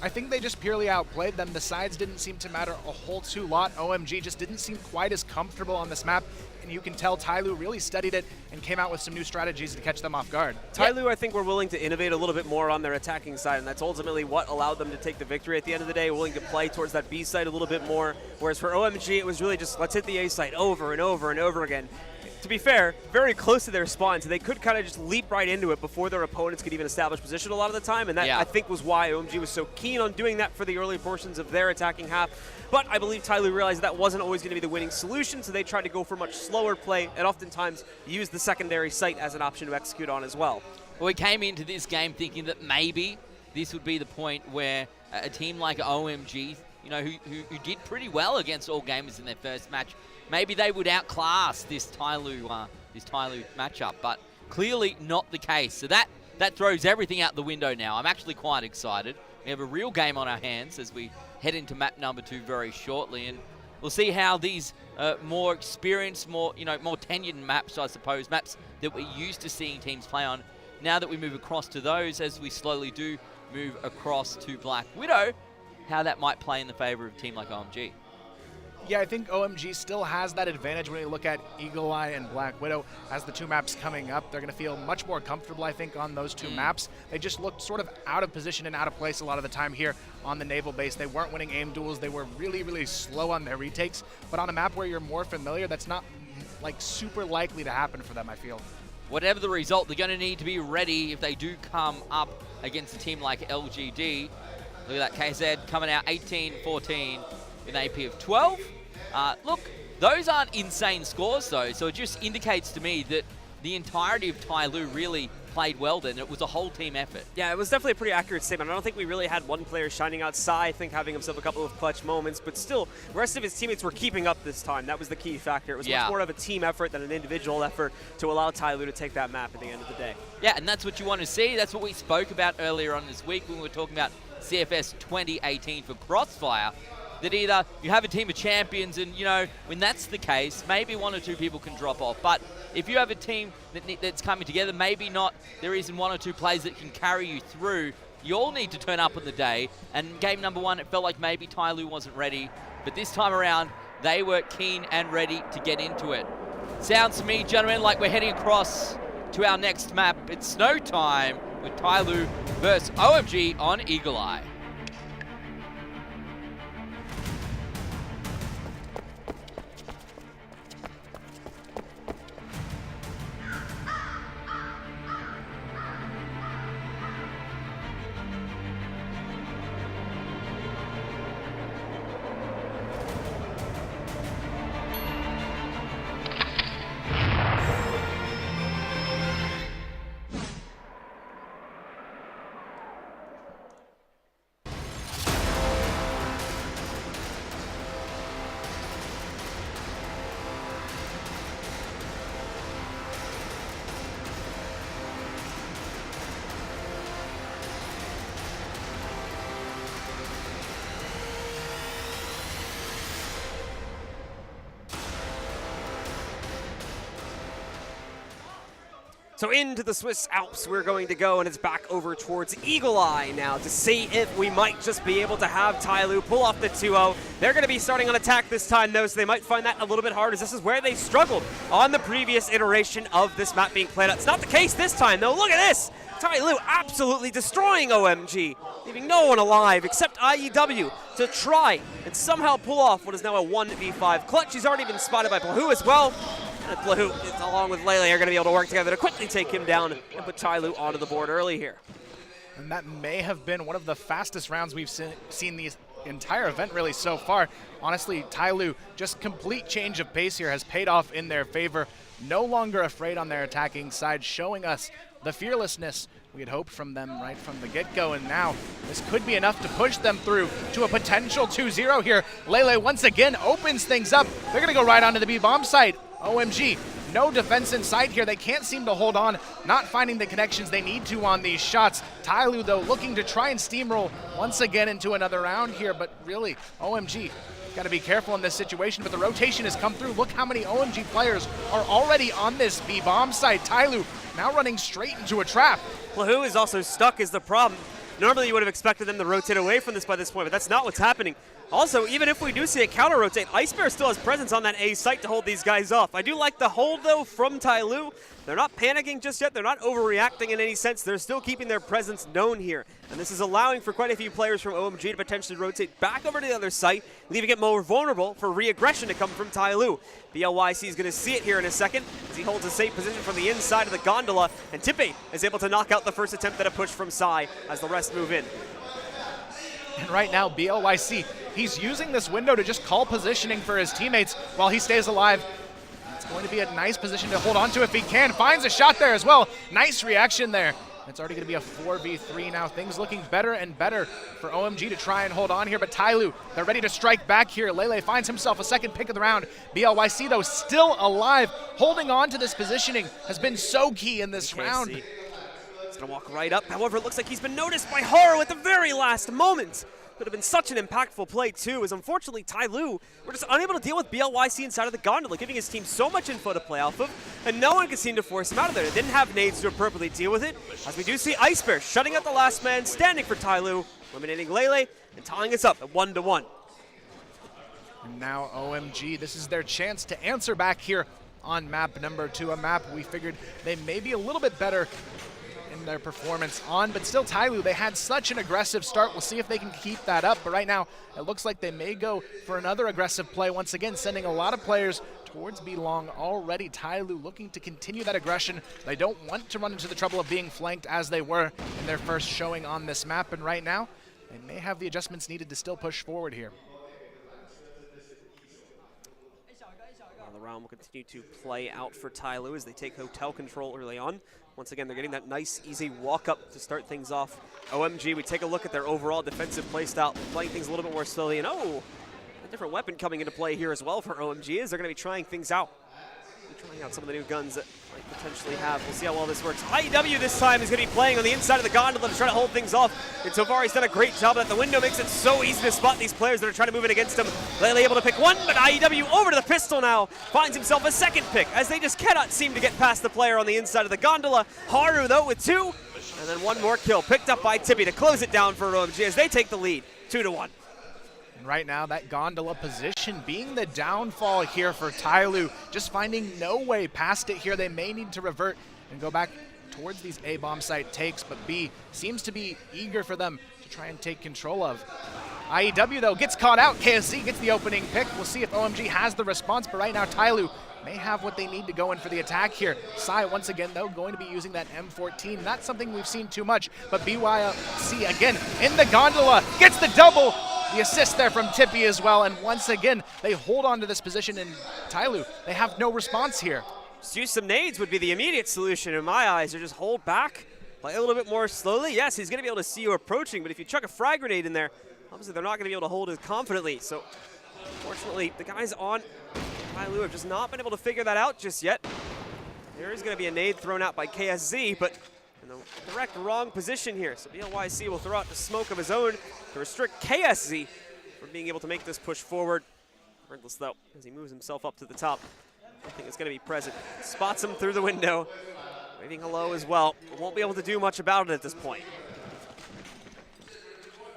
I think they just purely outplayed them. The sides didn't seem to matter a whole too lot. OMG just didn't seem quite as comfortable on this map, and you can tell TYLOO really studied it and came out with some new strategies to catch them off guard. TYLOO, I think, were willing to innovate a little bit more on their attacking side, and that's ultimately what allowed them to take the victory at the end of the day, willing to play towards that B side a little bit more, whereas for OMG, it was really just, let's hit the A side over and over and over again. To be fair, very close to their spawn, so they could kind of just leap right into it before their opponents could even establish position a lot of the time, and that, I think, was why OMG was so keen on doing that for the early portions of their attacking half. But I believe TYLOO realized that wasn't always going to be the winning solution, so they tried to go for much slower play and oftentimes use the secondary site as an option to execute on as well. Well, we came into this game thinking that maybe this would be the point where a team like OMG, you know, who did pretty well against all gamers in their first match, maybe they would outclass this TYLOO matchup, but clearly not the case. So that throws everything out the window now. I'm actually quite excited. We have a real game on our hands as we head into map number 2 very shortly, and we'll see how these more experienced, more tenured maps, I suppose, maps that we're used to seeing teams play on, now that we move across to those, as we slowly do move across to Black Widow, how that might play in the favor of a team like OMG. Yeah, I think OMG still has that advantage when you look at Eagle Eye and Black Widow. As the two maps coming up, they're going to feel much more comfortable, I think, on those two maps. They just looked sort of out of position and out of place a lot of the time here on the naval base. They weren't winning aim duels. They were really, really slow on their retakes. But on a map where you're more familiar, that's not like super likely to happen for them, I feel. Whatever the result, they're going to need to be ready if they do come up against a team like LGD. Look at that, KZ coming out 18-14 with an AP of 12. Look, those aren't insane scores, though, so it just indicates to me that the entirety of TYLOO really played well then. It was a whole team effort. Yeah, it was definitely a pretty accurate statement. I don't think we really had one player shining out. Sai, I think, having himself a couple of clutch moments, but still, the rest of his teammates were keeping up this time. That was the key factor. It was much more of a team effort than an individual effort to allow TYLOO to take that map at the end of the day. Yeah, and that's what you want to see. That's what we spoke about earlier on this week when we were talking about CFS 2018 for CROSSFIRE. That either you have a team of champions and, you know, when that's the case, maybe one or two people can drop off. But if you have a team that's coming together, maybe not, there isn't one or two players that can carry you through You all need to turn up on the day. And game number 1, it felt like maybe TYLOO wasn't ready. But this time around, they were keen and ready to get into it. Sounds to me, gentlemen, like we're heading across to our next map. It's snow time with TYLOO versus OMG on Eagle Eye. So into the Swiss Alps we're going to go, and it's back over towards Eagle Eye now to see if we might just be able to have TYLOO pull off the 2-0. They're going to be starting on attack this time, though, so they might find that a little bit hard, as this is where they struggled on the previous iteration of this map being played out. It's not the case this time, though. Look at this! TYLOO absolutely destroying OMG, leaving no one alive except IEW to try and somehow pull off what is now a 1v5 clutch. He's already been spotted by TYLOO as well. And TYLOO, along with Lele, are going to be able to work together to quickly take him down and put TYLOO onto the board early here. And that may have been one of the fastest rounds we've seen the entire event really so far. Honestly, TYLOO, just complete change of pace here has paid off in their favor. No longer afraid on their attacking side, showing us the fearlessness we had hoped from them right from the get-go, and now this could be enough to push them through to a potential 2-0 here. Lele once again opens things up. They're gonna go right onto the B-bomb site. OMG, no defense in sight here. They can't seem to hold on, not finding the connections they need to on these shots. TYLOO, though, looking to try and steamroll once again into another round here, but really, OMG, got to be careful in this situation, but the rotation has come through. Look how many OMG players are already on this B-bomb site. TYLOO now running straight into a trap. TYLOO is also stuck is the problem. Normally you would have expected them to rotate away from this by this point, but that's not what's happening. Also, even if we do see a counter-rotate, Ice Bear still has presence on that A site to hold these guys off. I do like the hold, though, from TYLOO. They're not panicking just yet. They're not overreacting in any sense. They're still keeping their presence known here. And this is allowing for quite a few players from OMG to potentially rotate back over to the other site, leaving it more vulnerable for re-aggression to come from TYLOO. BLYC is going to see it here in a second as he holds a safe position from the inside of the gondola, and Tipe is able to knock out the first attempt at a push from Sai as the rest move in. And right now, BLYC, he's using this window to just call positioning for his teammates while he stays alive. It's going to be a nice position to hold on to if he can. Finds a shot there as well. Nice reaction there. It's already going to be a 4v3 now. Things looking better and better for OMG to try and hold on here, but TYLOO, they're ready to strike back here. Lele finds himself a second pick of the round. BLYC, though, still alive. Holding on to this positioning has been so key in this round. He's going to walk right up. However, it looks like he's been noticed by Haru at the very last moment. Could have been such an impactful play, too, as unfortunately TYLOO were just unable to deal with BLYC inside of the gondola, giving his team so much info to play off of, and no one could seem to force him out of there. They didn't have nades to appropriately deal with it, as we do see Ice Bear shutting out the last man standing for TYLOO, eliminating Lele, and tying us up at 1-1. And now OMG, this is their chance to answer back here on map number 2, a map we figured they may be a little bit better in their performance on, but still TYLOO, they had such an aggressive start. We'll see if they can keep that up, but right now it looks like they may go for another aggressive play once again, sending a lot of players towards B-long already. TYLOO looking to continue that aggression. They don't want to run into the trouble of being flanked as they were in their first showing on this map, and right now they may have the adjustments needed to still push forward here. The round will continue to play out for TYLOO as they take hotel control early on. Once again, they're getting that nice, easy walk-up to start things off. OMG, we take a look at their overall defensive playstyle, playing things a little bit more slowly, and a different weapon coming into play here as well for OMG is they're going to be trying things out. Trying out some of the new guns that might potentially have. We'll see how well this works. IEW this time is going to be playing on the inside of the gondola to try to hold things off. And so far, he's done a great job at the window. Makes it so easy to spot these players that are trying to move in against him. Lele able to pick one, but IEW over to the pistol now. Finds himself a second pick as they just cannot seem to get past the player on the inside of the gondola. Haru, though, with 2. And then one more kill picked up by Tippy to close it down for OMG as they take the lead, 2-1. And right now, that gondola position being the downfall here for TYLOO, just finding no way past it here. They may need to revert and go back towards these A bomb site takes, but B seems to be eager for them to try and take control of. IEW, though, gets caught out. KSZ gets the opening pick. We'll see if OMG has the response, but right now, TYLOO may have what they need to go in for the attack here. Sai, once again, though, going to be using that M14. Not something we've seen too much, but BYC, again, in the gondola, gets the double. The assist there from Tippy as well, and once again, they hold on to this position, and TYLOO, they have no response here. Just use some nades would be the immediate solution in my eyes, or just hold back, play a little bit more slowly. Yes, he's going to be able to see you approaching, but if you chuck a frag grenade in there, obviously they're not going to be able to hold it confidently. So, unfortunately, the guys on TYLOO have just not been able to figure that out just yet. There is going to be a nade thrown out by KSZ, but in the direct wrong position here. So BLYC will throw out the smoke of his own to restrict KSZ from being able to make this push forward. Regardless, though, as he moves himself up to the top, I think it's going to be present. Spots him through the window, waving hello as well. Won't be able to do much about it at this point.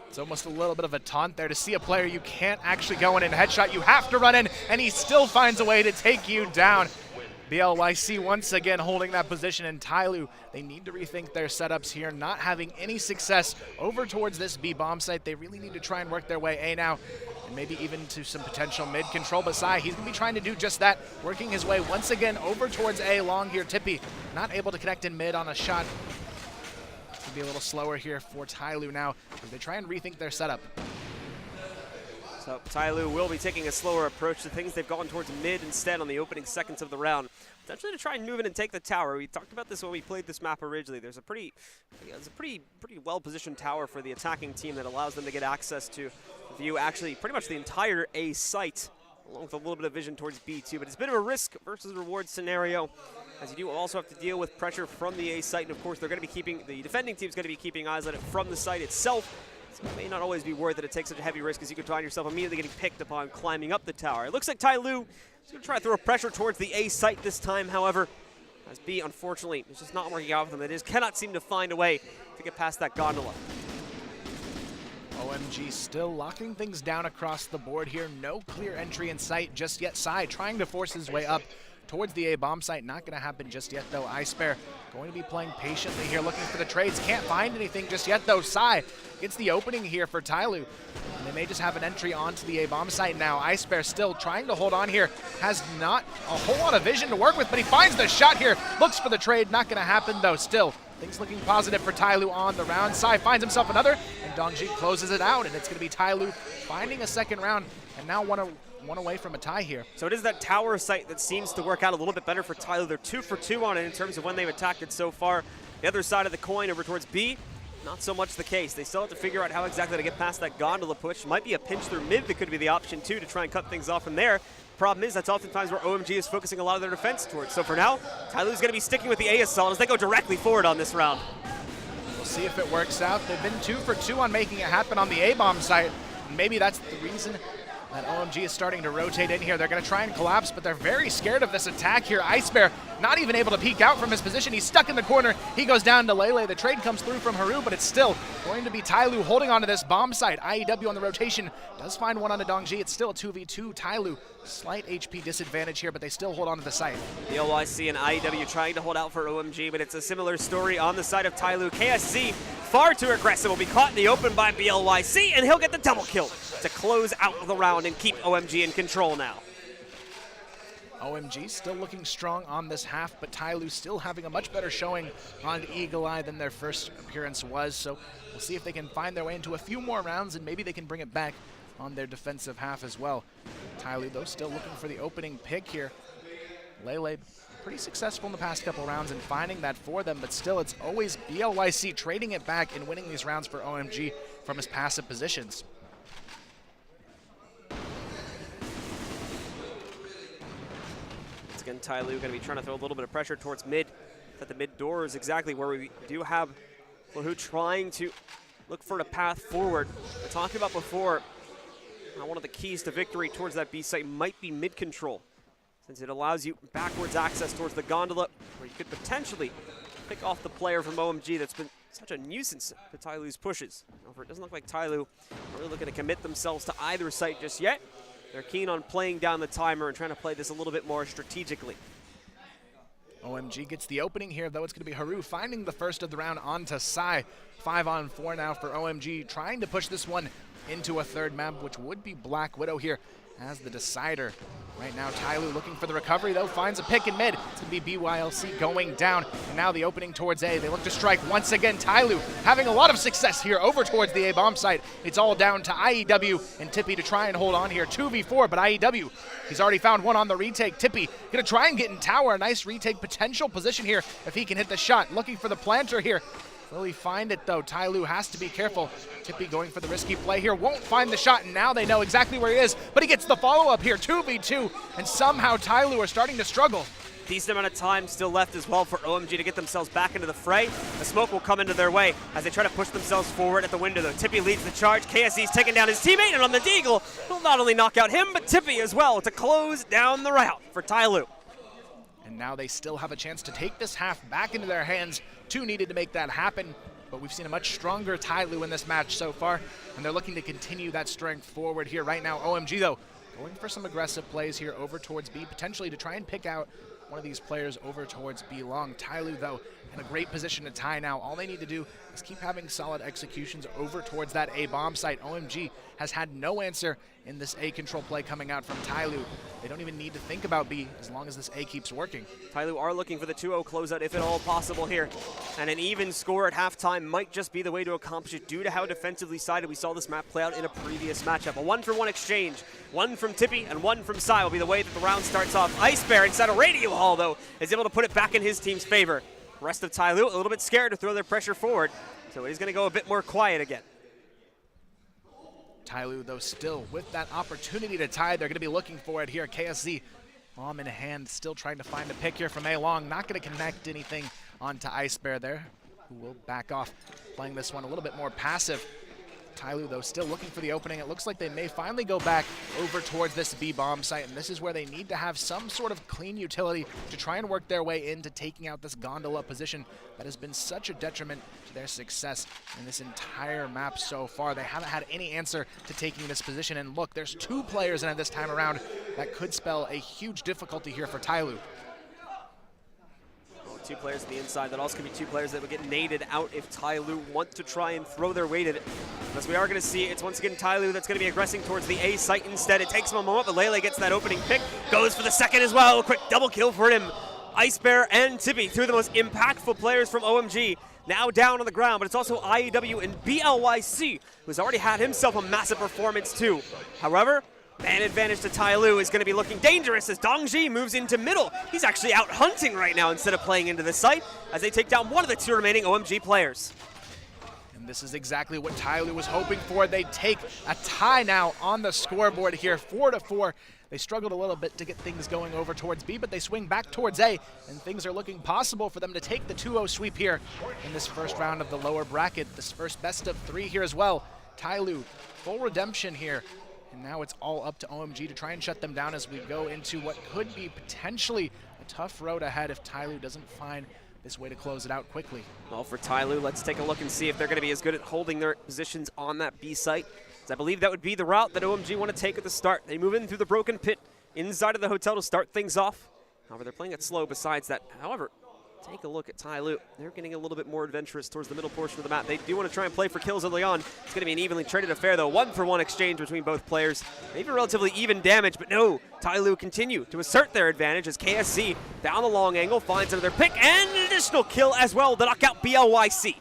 It's almost a little bit of a taunt there to see a player you can't actually go in and headshot. You have to run in, and he still finds a way to take you down. BLYC once again holding that position, and TYLOO, they need to rethink their setups here, not having any success over towards this B bomb site. They really need to try and work their way A now, and maybe even to some potential mid control. But Sai, he's going to be trying to do just that, working his way once again over towards A long here. Tippy not able to connect in mid on a shot. Be a little slower here for TYLOO now as they try and rethink their setup. So TYLOO will be taking a slower approach to things. They've gone towards mid instead on the opening seconds of the round, potentially to try and move in and take the tower. We talked about this when we played this map originally. There's a pretty well-positioned tower for the attacking team that allows them to get access to view actually pretty much the entire A site, along with a little bit of vision towards B2. But it's a bit of a risk versus reward scenario, as you do also have to deal with pressure from the A site, and of course they're going to be keeping, the defending team's going to be keeping eyes on it from the site itself, so it may not always be worth it to take such a heavy risk, as you could find yourself immediately getting picked upon climbing up the tower. It looks like TYLOO is going to try to throw pressure towards the A site this time, however, as B, unfortunately, it's just not working out for them. They just cannot seem to find a way to get past that gondola. OMG still locking things down across the board here. No clear entry in sight just yet. Sai trying to force his way up towards the A bomb site. Not going to happen just yet, though. iSpare going to be playing patiently here, looking for the trades. Can't find anything just yet, though. Sai gets the opening here for TYLOO. And they may just have an entry onto the A bomb site now. iSpare still trying to hold on here. Has not a whole lot of vision to work with, but he finds the shot here. Looks for the trade. Not going to happen, though. Still, things looking positive for TYLOO on the round. Sai finds himself another, and Dongji closes it out. And it's going to be TYLOO finding a second round, and now one away from a tie here. So it is that tower site that seems to work out a little bit better for TYLOO. They're 2 for 2 on it in terms of when they've attacked it so far. The other side of the coin over towards B, not so much the case. They still have to figure out how exactly to get past that gondola push. Might be a pinch through mid that could be the option too, to try and cut things off from there. Problem is, that's oftentimes where OMG is focusing a lot of their defense towards. So for now, TYLOO's going to be sticking with the A assault as they go directly forward on this round. We'll see if it works out. They've been 2 for 2 on making it happen on the A bomb site. Maybe that's the reason that OMG is starting to rotate in here. They're going to try and collapse, but they're very scared of this attack here. iSpare not even able to peek out from his position. He's stuck in the corner. He goes down to Lele. The trade comes through from Haru, but it's still going to be TYLOO holding onto this bomb site. IEW on the rotation does find one onto Dongji. It's still a 2v2. TYLOO, slight HP disadvantage here, but they still hold onto the site. The LYC and IEW trying to hold out for OMG, but it's a similar story on the side of TYLOO. KSZ, far too aggressive, will be caught in the open by BLYC, and he'll get the double kill to close out the round and keep OMG in control now. OMG still looking strong on this half, but TYLOO still having a much better showing on Eagle Eye than their first appearance was. So we'll see if they can find their way into a few more rounds, and maybe they can bring it back on their defensive half as well. TYLOO, though, still looking for the opening pick here. Lele pretty successful in the past couple rounds in finding that for them, but still it's always BLYC trading it back and winning these rounds for OMG from his passive positions. Again, TYLOO going to be trying to throw a little bit of pressure towards mid. That the mid door is exactly where we do have TYLOO trying to look for a path forward. We talked about before, one of the keys to victory towards that B site might be mid control, since it allows you backwards access towards the gondola, where you could potentially pick off the player from OMG that's been such a nuisance to TYLOO's pushes. However, it doesn't look like TYLOO are really looking to commit themselves to either site just yet. They're keen on playing down the timer and trying to play this a little bit more strategically. OMG gets the opening here, though. It's going to be Haru finding the first of the round onto Sai. 5-on-4 now for OMG, trying to push this one into a third map, which would be Black Widow here as the decider. Right now, TYLOO looking for the recovery, though, finds a pick in mid. It's going to be BYLC going down, and now the opening towards A. They look to strike once again. TYLOO having a lot of success here over towards the A bomb site. It's all down to IEW and Tippy to try and hold on here. 2v4, but IEW, he's already found one on the retake. Tippy going to try and get in tower. A nice retake potential position here if he can hit the shot. Looking for the planter here. Will he find it, though? TYLOO has to be careful. Tippy going for the risky play here. Won't find the shot, and now they know exactly where he is. But he gets the follow-up here, 2v2, and somehow TYLOO are starting to struggle. Decent amount of time still left as well for OMG to get themselves back into the fray. The smoke will come into their way as they try to push themselves forward at the window, though. Tippy leads the charge. KSE's taking down his teammate, and on the Deagle, he'll not only knock out him, but Tippy as well to close down the route for TYLOO. And now they still have a chance to take this half back into their hands. 2 needed to make that happen, but we've seen a much stronger TYLOO in this match so far, and they're looking to continue that strength forward here right now. OMG, though, going for some aggressive plays here over towards B, potentially to try and pick out one of these players over towards B long. TYLOO, though, in a great position to tie now. All they need to do is keep having solid executions over towards that A bomb site. OMG has had no answer in this A control play coming out from TYLOO. They don't even need to think about B as long as this A keeps working. TYLOO are looking for the 2-0 closeout if at all possible here. And an even score at halftime might just be the way to accomplish it due to how defensively sided we saw this map play out in a previous matchup. A 1-for-1 exchange. One from Tippy and one from Sai will be the way that the round starts off. Ice Bear inside a radio hall, though, is able to put it back in his team's favor. Rest of TYLOO a little bit scared to throw their pressure forward, so he's going to go a bit more quiet again. TYLOO, though, still with that opportunity to tie. They're going to be looking for it here. KSZ, bomb in hand, still trying to find a pick here from A Long. Not going to connect anything onto Ice Bear there, who will back off, playing this one a little bit more passive. TYLOO, though, still looking for the opening. It looks like they may finally go back over towards this B bomb site, and this is where they need to have some sort of clean utility to try and work their way into taking out this gondola position that has been such a detriment to their success in this entire map so far. They haven't had any answer to taking this position, and look, there's 2 players in it this time around that could spell a huge difficulty here for TYLOO. 2 players on the inside. That also could be 2 players that would get naded out if TYLOO want to try and throw their weight at it. As we are going to see, it's once again TYLOO that's going to be aggressing towards the A site instead. It takes him a moment, but Lele gets that opening pick. Goes for the second as well. A quick double kill for him. Ice Bear and Tippy, 2 of the most impactful players from OMG, now down on the ground, but it's also IEW and BLYC, who's already had himself a massive performance too. However, man advantage to TYLOO is going to be looking dangerous as Dongji moves into middle. He's actually out hunting right now instead of playing into the site as they take down one of the 2 remaining OMG players. And this is exactly what TYLOO was hoping for. They take a tie now on the scoreboard here, 4-4. They struggled a little bit to get things going over towards B, but they swing back towards A, and things are looking possible for them to take the 2-0 sweep here in this first round of the lower bracket. This first best of 3 here as well. TYLOO, full redemption here. And now it's all up to OMG to try and shut them down as we go into what could be potentially a tough road ahead if TYLOO doesn't find this way to close it out quickly. Well, for TYLOO, let's take a look and see if they're going to be as good at holding their positions on that B site. As I believe that would be the route that OMG want to take at the start. They move in through the broken pit inside of the hotel to start things off. However, they're playing it slow besides that. However, take a look at TYLOO. They're getting a little bit more adventurous towards the middle portion of the map. They do want to try and play for kills early on. It's going to be an evenly traded affair, though. 1-for-1 exchange between both players. Maybe relatively even damage, but no. TYLOO continue to assert their advantage as KSC down the long angle finds another pick and an additional kill as well to knock out BLYC.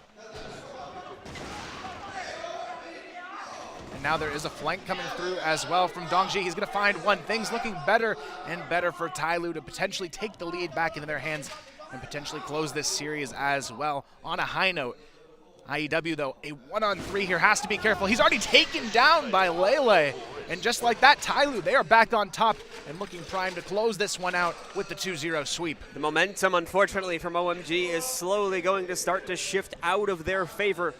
And now there is a flank coming through as well from Dongji. He's going to find one. Things looking better and better for TYLOO to potentially take the lead back into their hands and potentially close this series as well on a high note. IEW, though, a 1-on-3 here, has to be careful. He's already taken down by Lele. And just like that, TYLOO, they are back on top and looking primed to close this one out with the 2-0 sweep. The momentum, unfortunately, from OMG is slowly going to start to shift out of their favor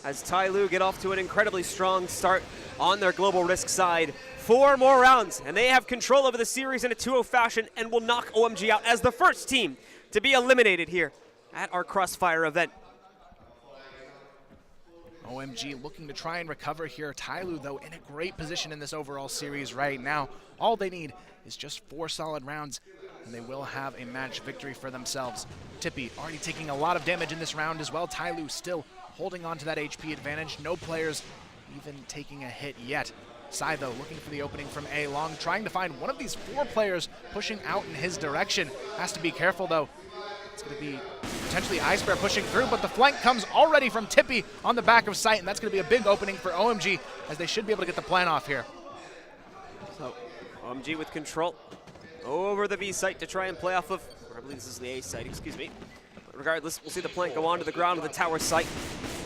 as TYLOO get off to an incredibly strong start on their global risk side. 4 more rounds, and they have control over the series in a 2-0 fashion and will knock OMG out as the first team to be eliminated here at our CROSSFIRE event. OMG looking to try and recover here. TYLOO, though, in a great position in this overall series right now. All they need is just 4 solid rounds, and they will have a match victory for themselves. Tippy already taking a lot of damage in this round as well. TYLOO still holding on to that HP advantage. No players even taking a hit yet. Sai, though, looking for the opening from A Long, trying to find one of these 4 players pushing out in his direction. Has to be careful, though. It's going to be potentially Ice Bear pushing through, but the flank comes already from Tippy on the back of site, and that's going to be a big opening for OMG, as they should be able to get the plan off here. So, OMG with control over the B site to try and play off of, or I believe this is the A site, excuse me. But regardless, we'll see the plant go onto the ground of the tower site.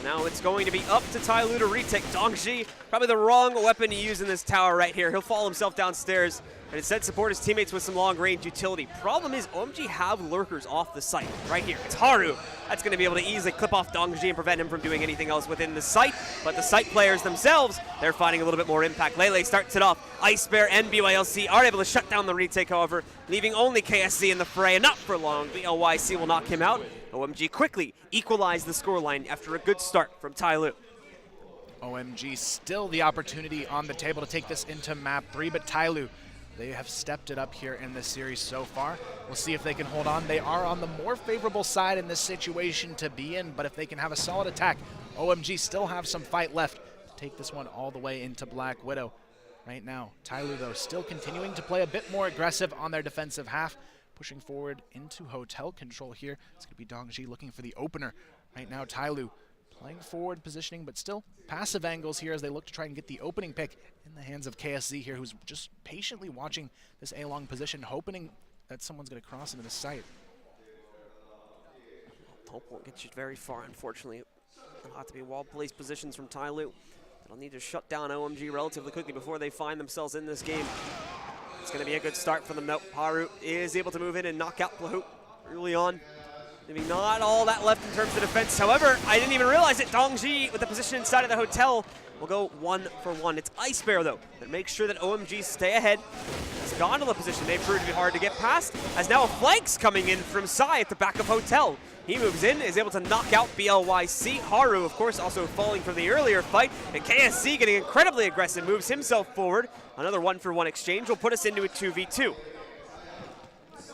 Now it's going to be up to TYLOO to retake. Dongji, probably the wrong weapon to use in this tower right here. He'll fall himself downstairs and instead support his teammates with some long-range utility. Problem is, OMG have lurkers off the site right here. It's Haru. That's going to be able to easily clip off Dongji and prevent him from doing anything else within the site. But the site players themselves, they're finding a little bit more impact. Lele starts it off. Ice Bear and BYLC are able to shut down the retake, however, leaving only KSC in the fray, and not for long. BLYC will knock him out. OMG quickly equalize the scoreline after a good start from TYLOO. OMG still the opportunity on the table to take this into map 3, but TYLOO, they have stepped it up here in this series so far. We'll see if they can hold on. They are on the more favorable side in this situation to be in, but if they can have a solid attack, OMG still have some fight left to take this one all the way into Black Widow. Right now, TYLOO, though, still continuing to play a bit more aggressive on their defensive half, pushing forward into hotel control here. It's going to be Dongji looking for the opener. Right now, TYLOO playing forward positioning, but still passive angles here as they look to try and get the opening pick in the hands of KSZ here, who's just patiently watching this A-long position, hoping that someone's going to cross into the site. Hope won't get you very far, unfortunately. It'll have to be wall-placed positions from TYLOO. They'll need to shut down OMG relatively quickly before they find themselves in this game. It's going to be a good start for them, though. Haru is able to move in and knock out Plahoot early on. Maybe not all that left in terms of defense. However, I didn't even realize it. Dongji with the position inside of the hotel will go 1-for-1. It's Ice Bear, though, that makes sure that OMG stay ahead. This gondola position may prove to be hard to get past, as now a flank's coming in from Sai at the back of hotel. He moves in, is able to knock out BLYC. Haru, of course, also falling from the earlier fight. And KSC getting incredibly aggressive, moves himself forward. Another 1-for-1 exchange will put us into a 2v2.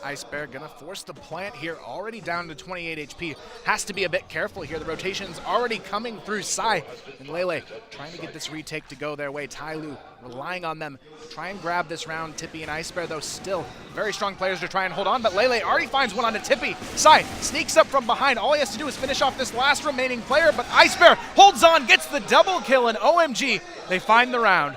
Ice Bear gonna force the plant here, already down to 28 HP. Has to be a bit careful here. The rotation's already coming through Sai. And Lele trying to get this retake to go their way. TYLOO relying on them to try and grab this round. Tippy and Ice Bear, though, still very strong players to try and hold on, but Lele already finds one onto Tippy. Sai sneaks up from behind. All he has to do is finish off this last remaining player, but Ice Bear holds on, gets the double kill, and OMG, they find the round.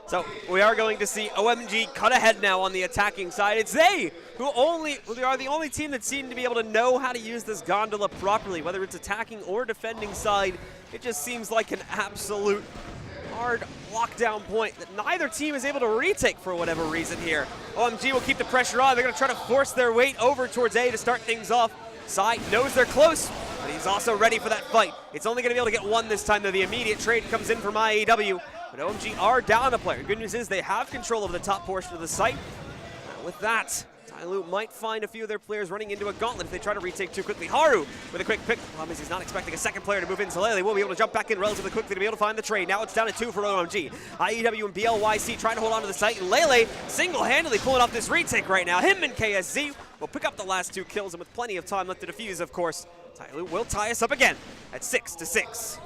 So we are going to see OMG cut ahead now on the attacking side. It's they who are the only team that seem to be able to know how to use this gondola properly, whether it's attacking or defending side. It just seems like an absolute hard lockdown point that neither team is able to retake for whatever reason here. OMG will keep the pressure on. They're going to try to force their weight over towards A to start things off. Sai knows they're close, but he's also ready for that fight. It's only going to be able to get one this time, though. The immediate trade comes in from IAW. But OMG are down a player. Good news is they have control of the top portion of the site. With that, TYLOO might find a few of their players running into a gauntlet if they try to retake too quickly. Haru with a quick pick. The problem is he's not expecting a second player to move in, so Lele will be able to jump back in relatively quickly to be able to find the trade. Now it's down to 2 for OMG. IEW and BLYC trying to hold on to the site, and Lele single-handedly pulling off this retake right now. Him and KSZ will pick up the last 2 kills, and with plenty of time left to defuse, of course, TYLOO will tie us up again at 6-6.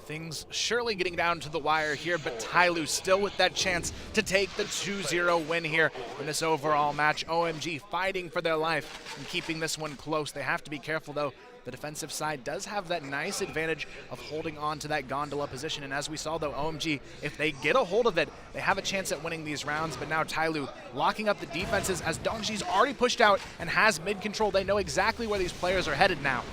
Things surely getting down to the wire here, but TYLOO still with that chance to take the 2-0 win here in this overall match. OMG fighting for their life and keeping this one close. They have to be careful, though. The defensive side does have that nice advantage of holding on to that gondola position, and as we saw, though, OMG, if they get a hold of it, they have a chance at winning these rounds, but now TYLOO locking up the defenses as Dongji's already pushed out and has mid-control. They know exactly where these players are headed now.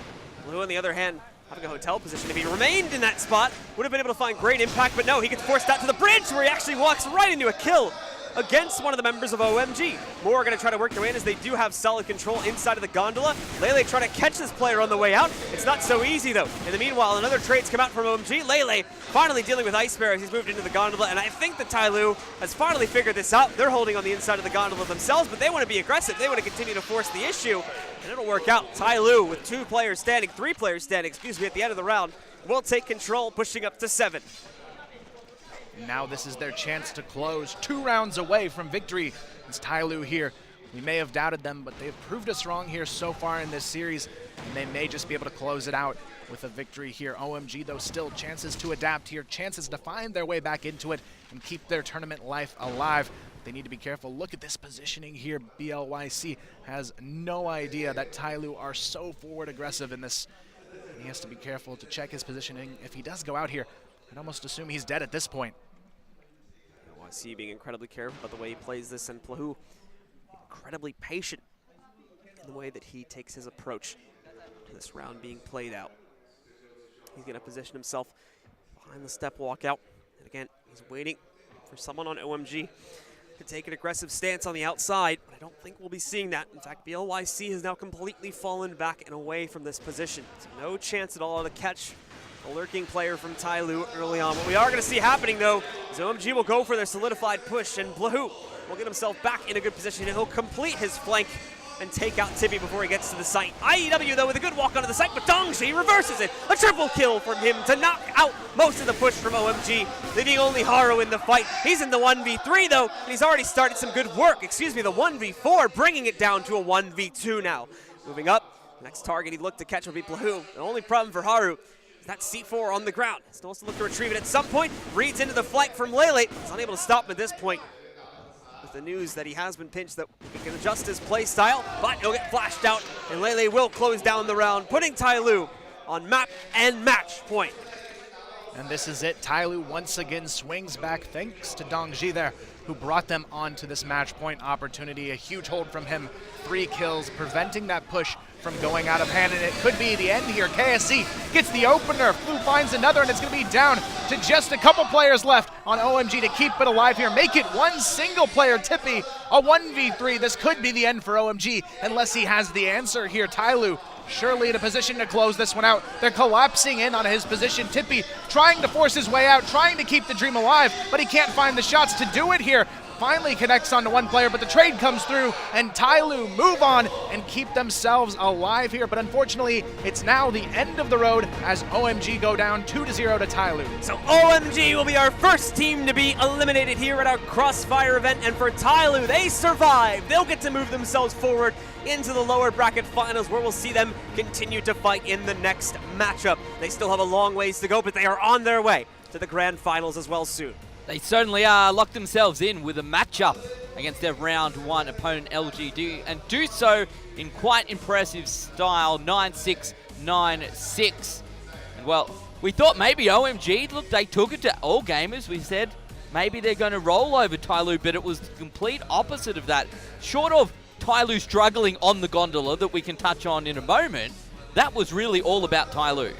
Blue, on the other hand, having a hotel position. If he remained in that spot, would have been able to find great impact, but no, he gets forced out to the bridge where he actually walks right into a kill against one of the members of OMG. More are going to try to work their way in as they do have solid control inside of the gondola. Lele trying to catch this player on the way out. It's not so easy, though. In the meanwhile, another trade's come out from OMG. Lele finally dealing with Ice Bear as he's moved into the gondola, and I think that TYLOO has finally figured this out. They're holding on the inside of the gondola themselves, but they want to be aggressive. They want to continue to force the issue, and it'll work out. TYLOO with 3 players standing, excuse me, at the end of the round, will take control, pushing up to 7. Now this is their chance to close. 2 rounds away from victory. It's TYLOO here. We may have doubted them, but they've proved us wrong here so far in this series, and they may just be able to close it out with a victory here. OMG, though, still chances to adapt here, chances to find their way back into it and keep their tournament life alive. They need to be careful. Look at this positioning here. BLYC has no idea that TYLOO are so forward aggressive in this. He has to be careful to check his positioning. If he does go out here, I'd almost assume he's dead at this point. BLYC being incredibly careful about the way he plays this, and TYLOO incredibly patient in the way that he takes his approach to this round being played out. He's going to position himself behind the step walkout. And again, he's waiting for someone on OMG to take an aggressive stance on the outside, but I don't think we'll be seeing that. In fact, BLYC has now completely fallen back and away from this position. So no chance at all to catch a lurking player from TYLOO early on. What we are going to see happening, though, is OMG will go for their solidified push, and BLUHOO will get himself back in a good position, and he'll complete his flank and take out Tippy before he gets to the site. IEW, though, with a good walk onto the site, but Dongji reverses it. A triple kill from him to knock out most of the push from OMG, leaving only Haru in the fight. He's in the 1v3, though, and he's already started some good work. Excuse me, the 1v4, bringing it down to a 1v2 now. Moving up, next target he'd look to catch will be BLUHOO. The only problem for Haru is that C4 on the ground. Still wants to look to retrieve it at some point. Reads into the flight from Lele. He's unable to stop him at this point. The news that he has been pinched, that he can adjust his play style, but he'll get flashed out, and Lele will close down the round, putting TYLOO on map and match point. And this is it. TYLOO once again swings back thanks to Dongji there, who brought them onto this match point opportunity. A huge hold from him, 3 kills, preventing that push from going out of hand, and it could be the end here. KSC gets the opener, Flu finds another, and it's going to be down to just a couple players left on OMG to keep it alive here. Make it one single player, Tippy, a 1v3. This could be the end for OMG unless he has the answer here. TYLOO surely in a position to close this one out. They're collapsing in on his position. Tippy trying to force his way out, trying to keep the dream alive, but he can't find the shots to do it here. Finally connects onto one player, but the trade comes through, and TYLOO move on and keep themselves alive here. But unfortunately, it's now the end of the road as OMG go down 2-0 to TYLOO. So OMG will be our first team to be eliminated here at our CROSSFIRE event, and for TYLOO, they survive. They'll get to move themselves forward into the lower bracket finals, where we'll see them continue to fight in the next matchup. They still have a long ways to go, but they are on their way to the grand finals as well soon. They certainly are. Locked themselves in with a matchup against their round 1 opponent LGD, and do so in quite impressive style, 9-6, 9-6. And well, we thought maybe OMG, look, they took it to all gamers. We said maybe they're going to roll over TYLOO, but it was the complete opposite of that. Short of TYLOO struggling on the gondola that we can touch on in a moment, that was really all about TYLOO.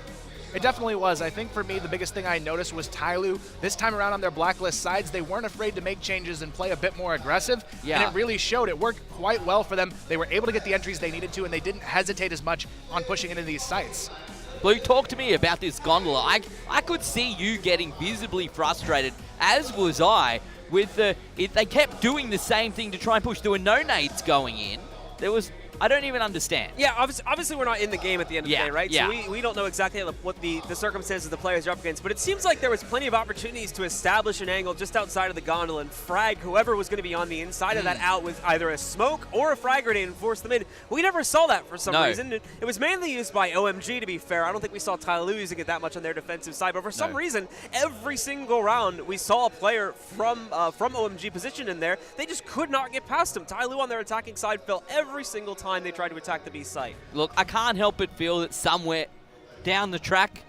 It definitely was. I think for me, the biggest thing I noticed was TYLOO, this time around on their blacklist sides, they weren't afraid to make changes and play a bit more aggressive. Yeah. And it really showed. It worked quite well for them. They were able to get the entries they needed to, and they didn't hesitate as much on pushing into these sites. Blue, talk to me about this gondola. I could see you getting visibly frustrated, as was I, with they kept doing the same thing to try and push. There were no nades going in. I don't even understand. Yeah, obviously we're not in the game at the end of the day, right? Yeah. So we don't know exactly what the circumstances the players are up against, but it seems like there was plenty of opportunities to establish an angle just outside of the gondola and frag whoever was going to be on the inside of that out with either a smoke or a frag grenade and force them in. We never saw that for some reason. It was mainly used by OMG, to be fair. I don't think we saw TYLOO using it that much on their defensive side, but for some reason, every single round we saw a player from OMG positioned in there. They just could not get past him. TYLOO on their attacking side fell every single time they tried to attack the B site. Look, I can't help but feel that somewhere down the track,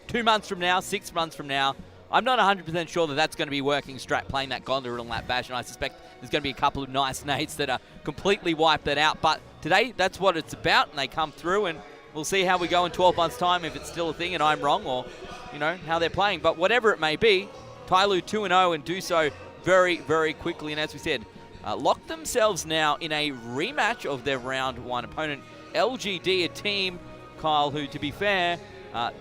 2 months from now, 6 months from now, I'm not 100% sure that that's going to be working strat, playing that gondola in that fashion. I suspect there's going to be a couple of nice nades that are completely wipe that out. But today, that's what it's about, and they come through, and we'll see how we go in 12 months' time, if it's still a thing and I'm wrong, or, you know, how they're playing. But whatever it may be, TYLOO 2-0 and do so very, very quickly. And as we said, lock themselves now in a rematch of their round 1 opponent, LGD, a team, Kyle, who, to be fair,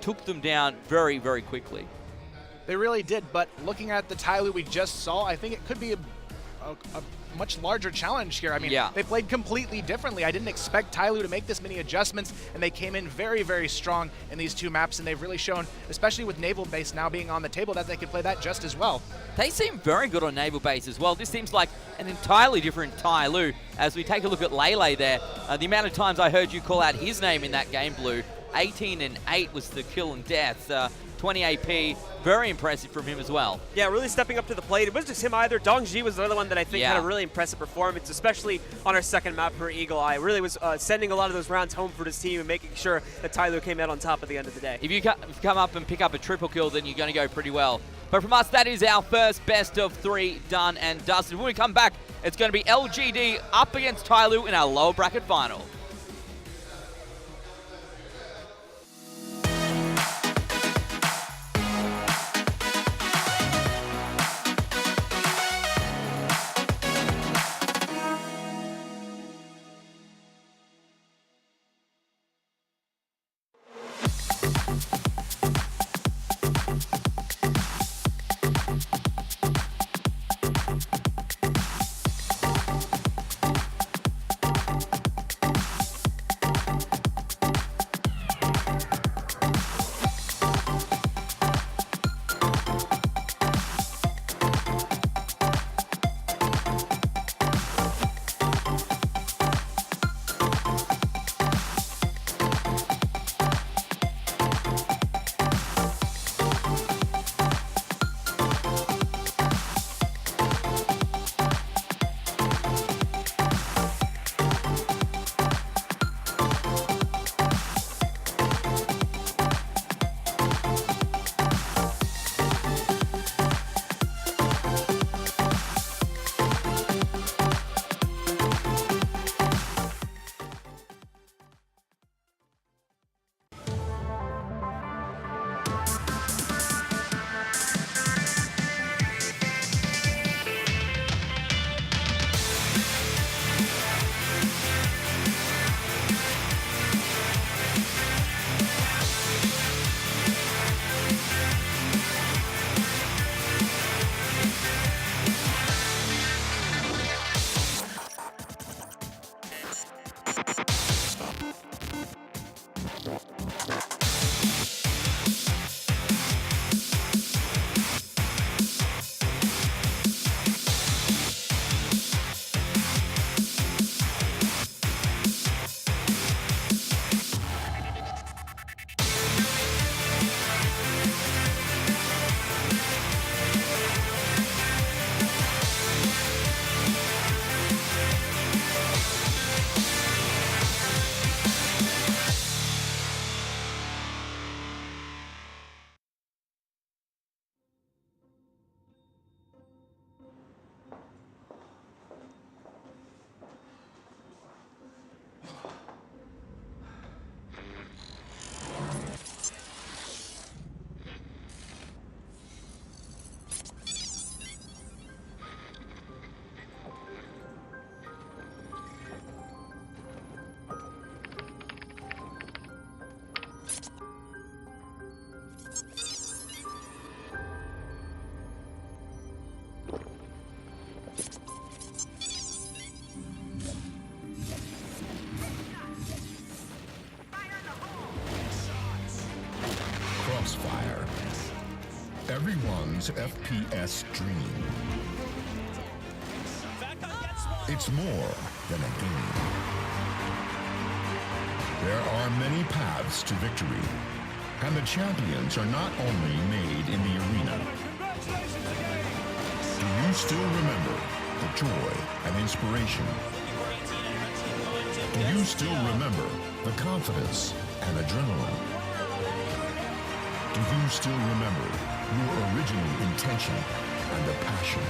took them down very, very quickly. They really did, but looking at the TYLOO we just saw, I think it could be a much larger challenge here. I mean, they played completely differently. I didn't expect TYLOO to make this many adjustments, and they came in very, very strong in these two maps, and they've really shown, especially with Naval Base now being on the table, that they could play that just as well. They seem very good on Naval Base as well. This seems like an entirely different TYLOO. As we take a look at Lele there, the amount of times I heard you call out his name in that game, Blue, 18 and 8 was the kill and death. 20 AP, very impressive from him as well. Yeah, really stepping up to the plate. It wasn't just him either. Dongji was another one that I think had a really impressive performance, especially on our second map for Eagle Eye. Really was sending a lot of those rounds home for his team and making sure that TYLOO came out on top at the end of the day. If you come up and pick up a triple kill, then you're going to go pretty well. But from us, that is our first best of 3 done and dusted. When we come back, it's going to be LGD up against TYLOO in our lower bracket final. CROSSFIRE, everyone's FPS dream. It's more than a game. There are many paths to victory, and the champions are not only made in the arena. Do you still remember the joy and inspiration? Do you still remember the confidence and adrenaline? Do you still remember your original intention and the passion?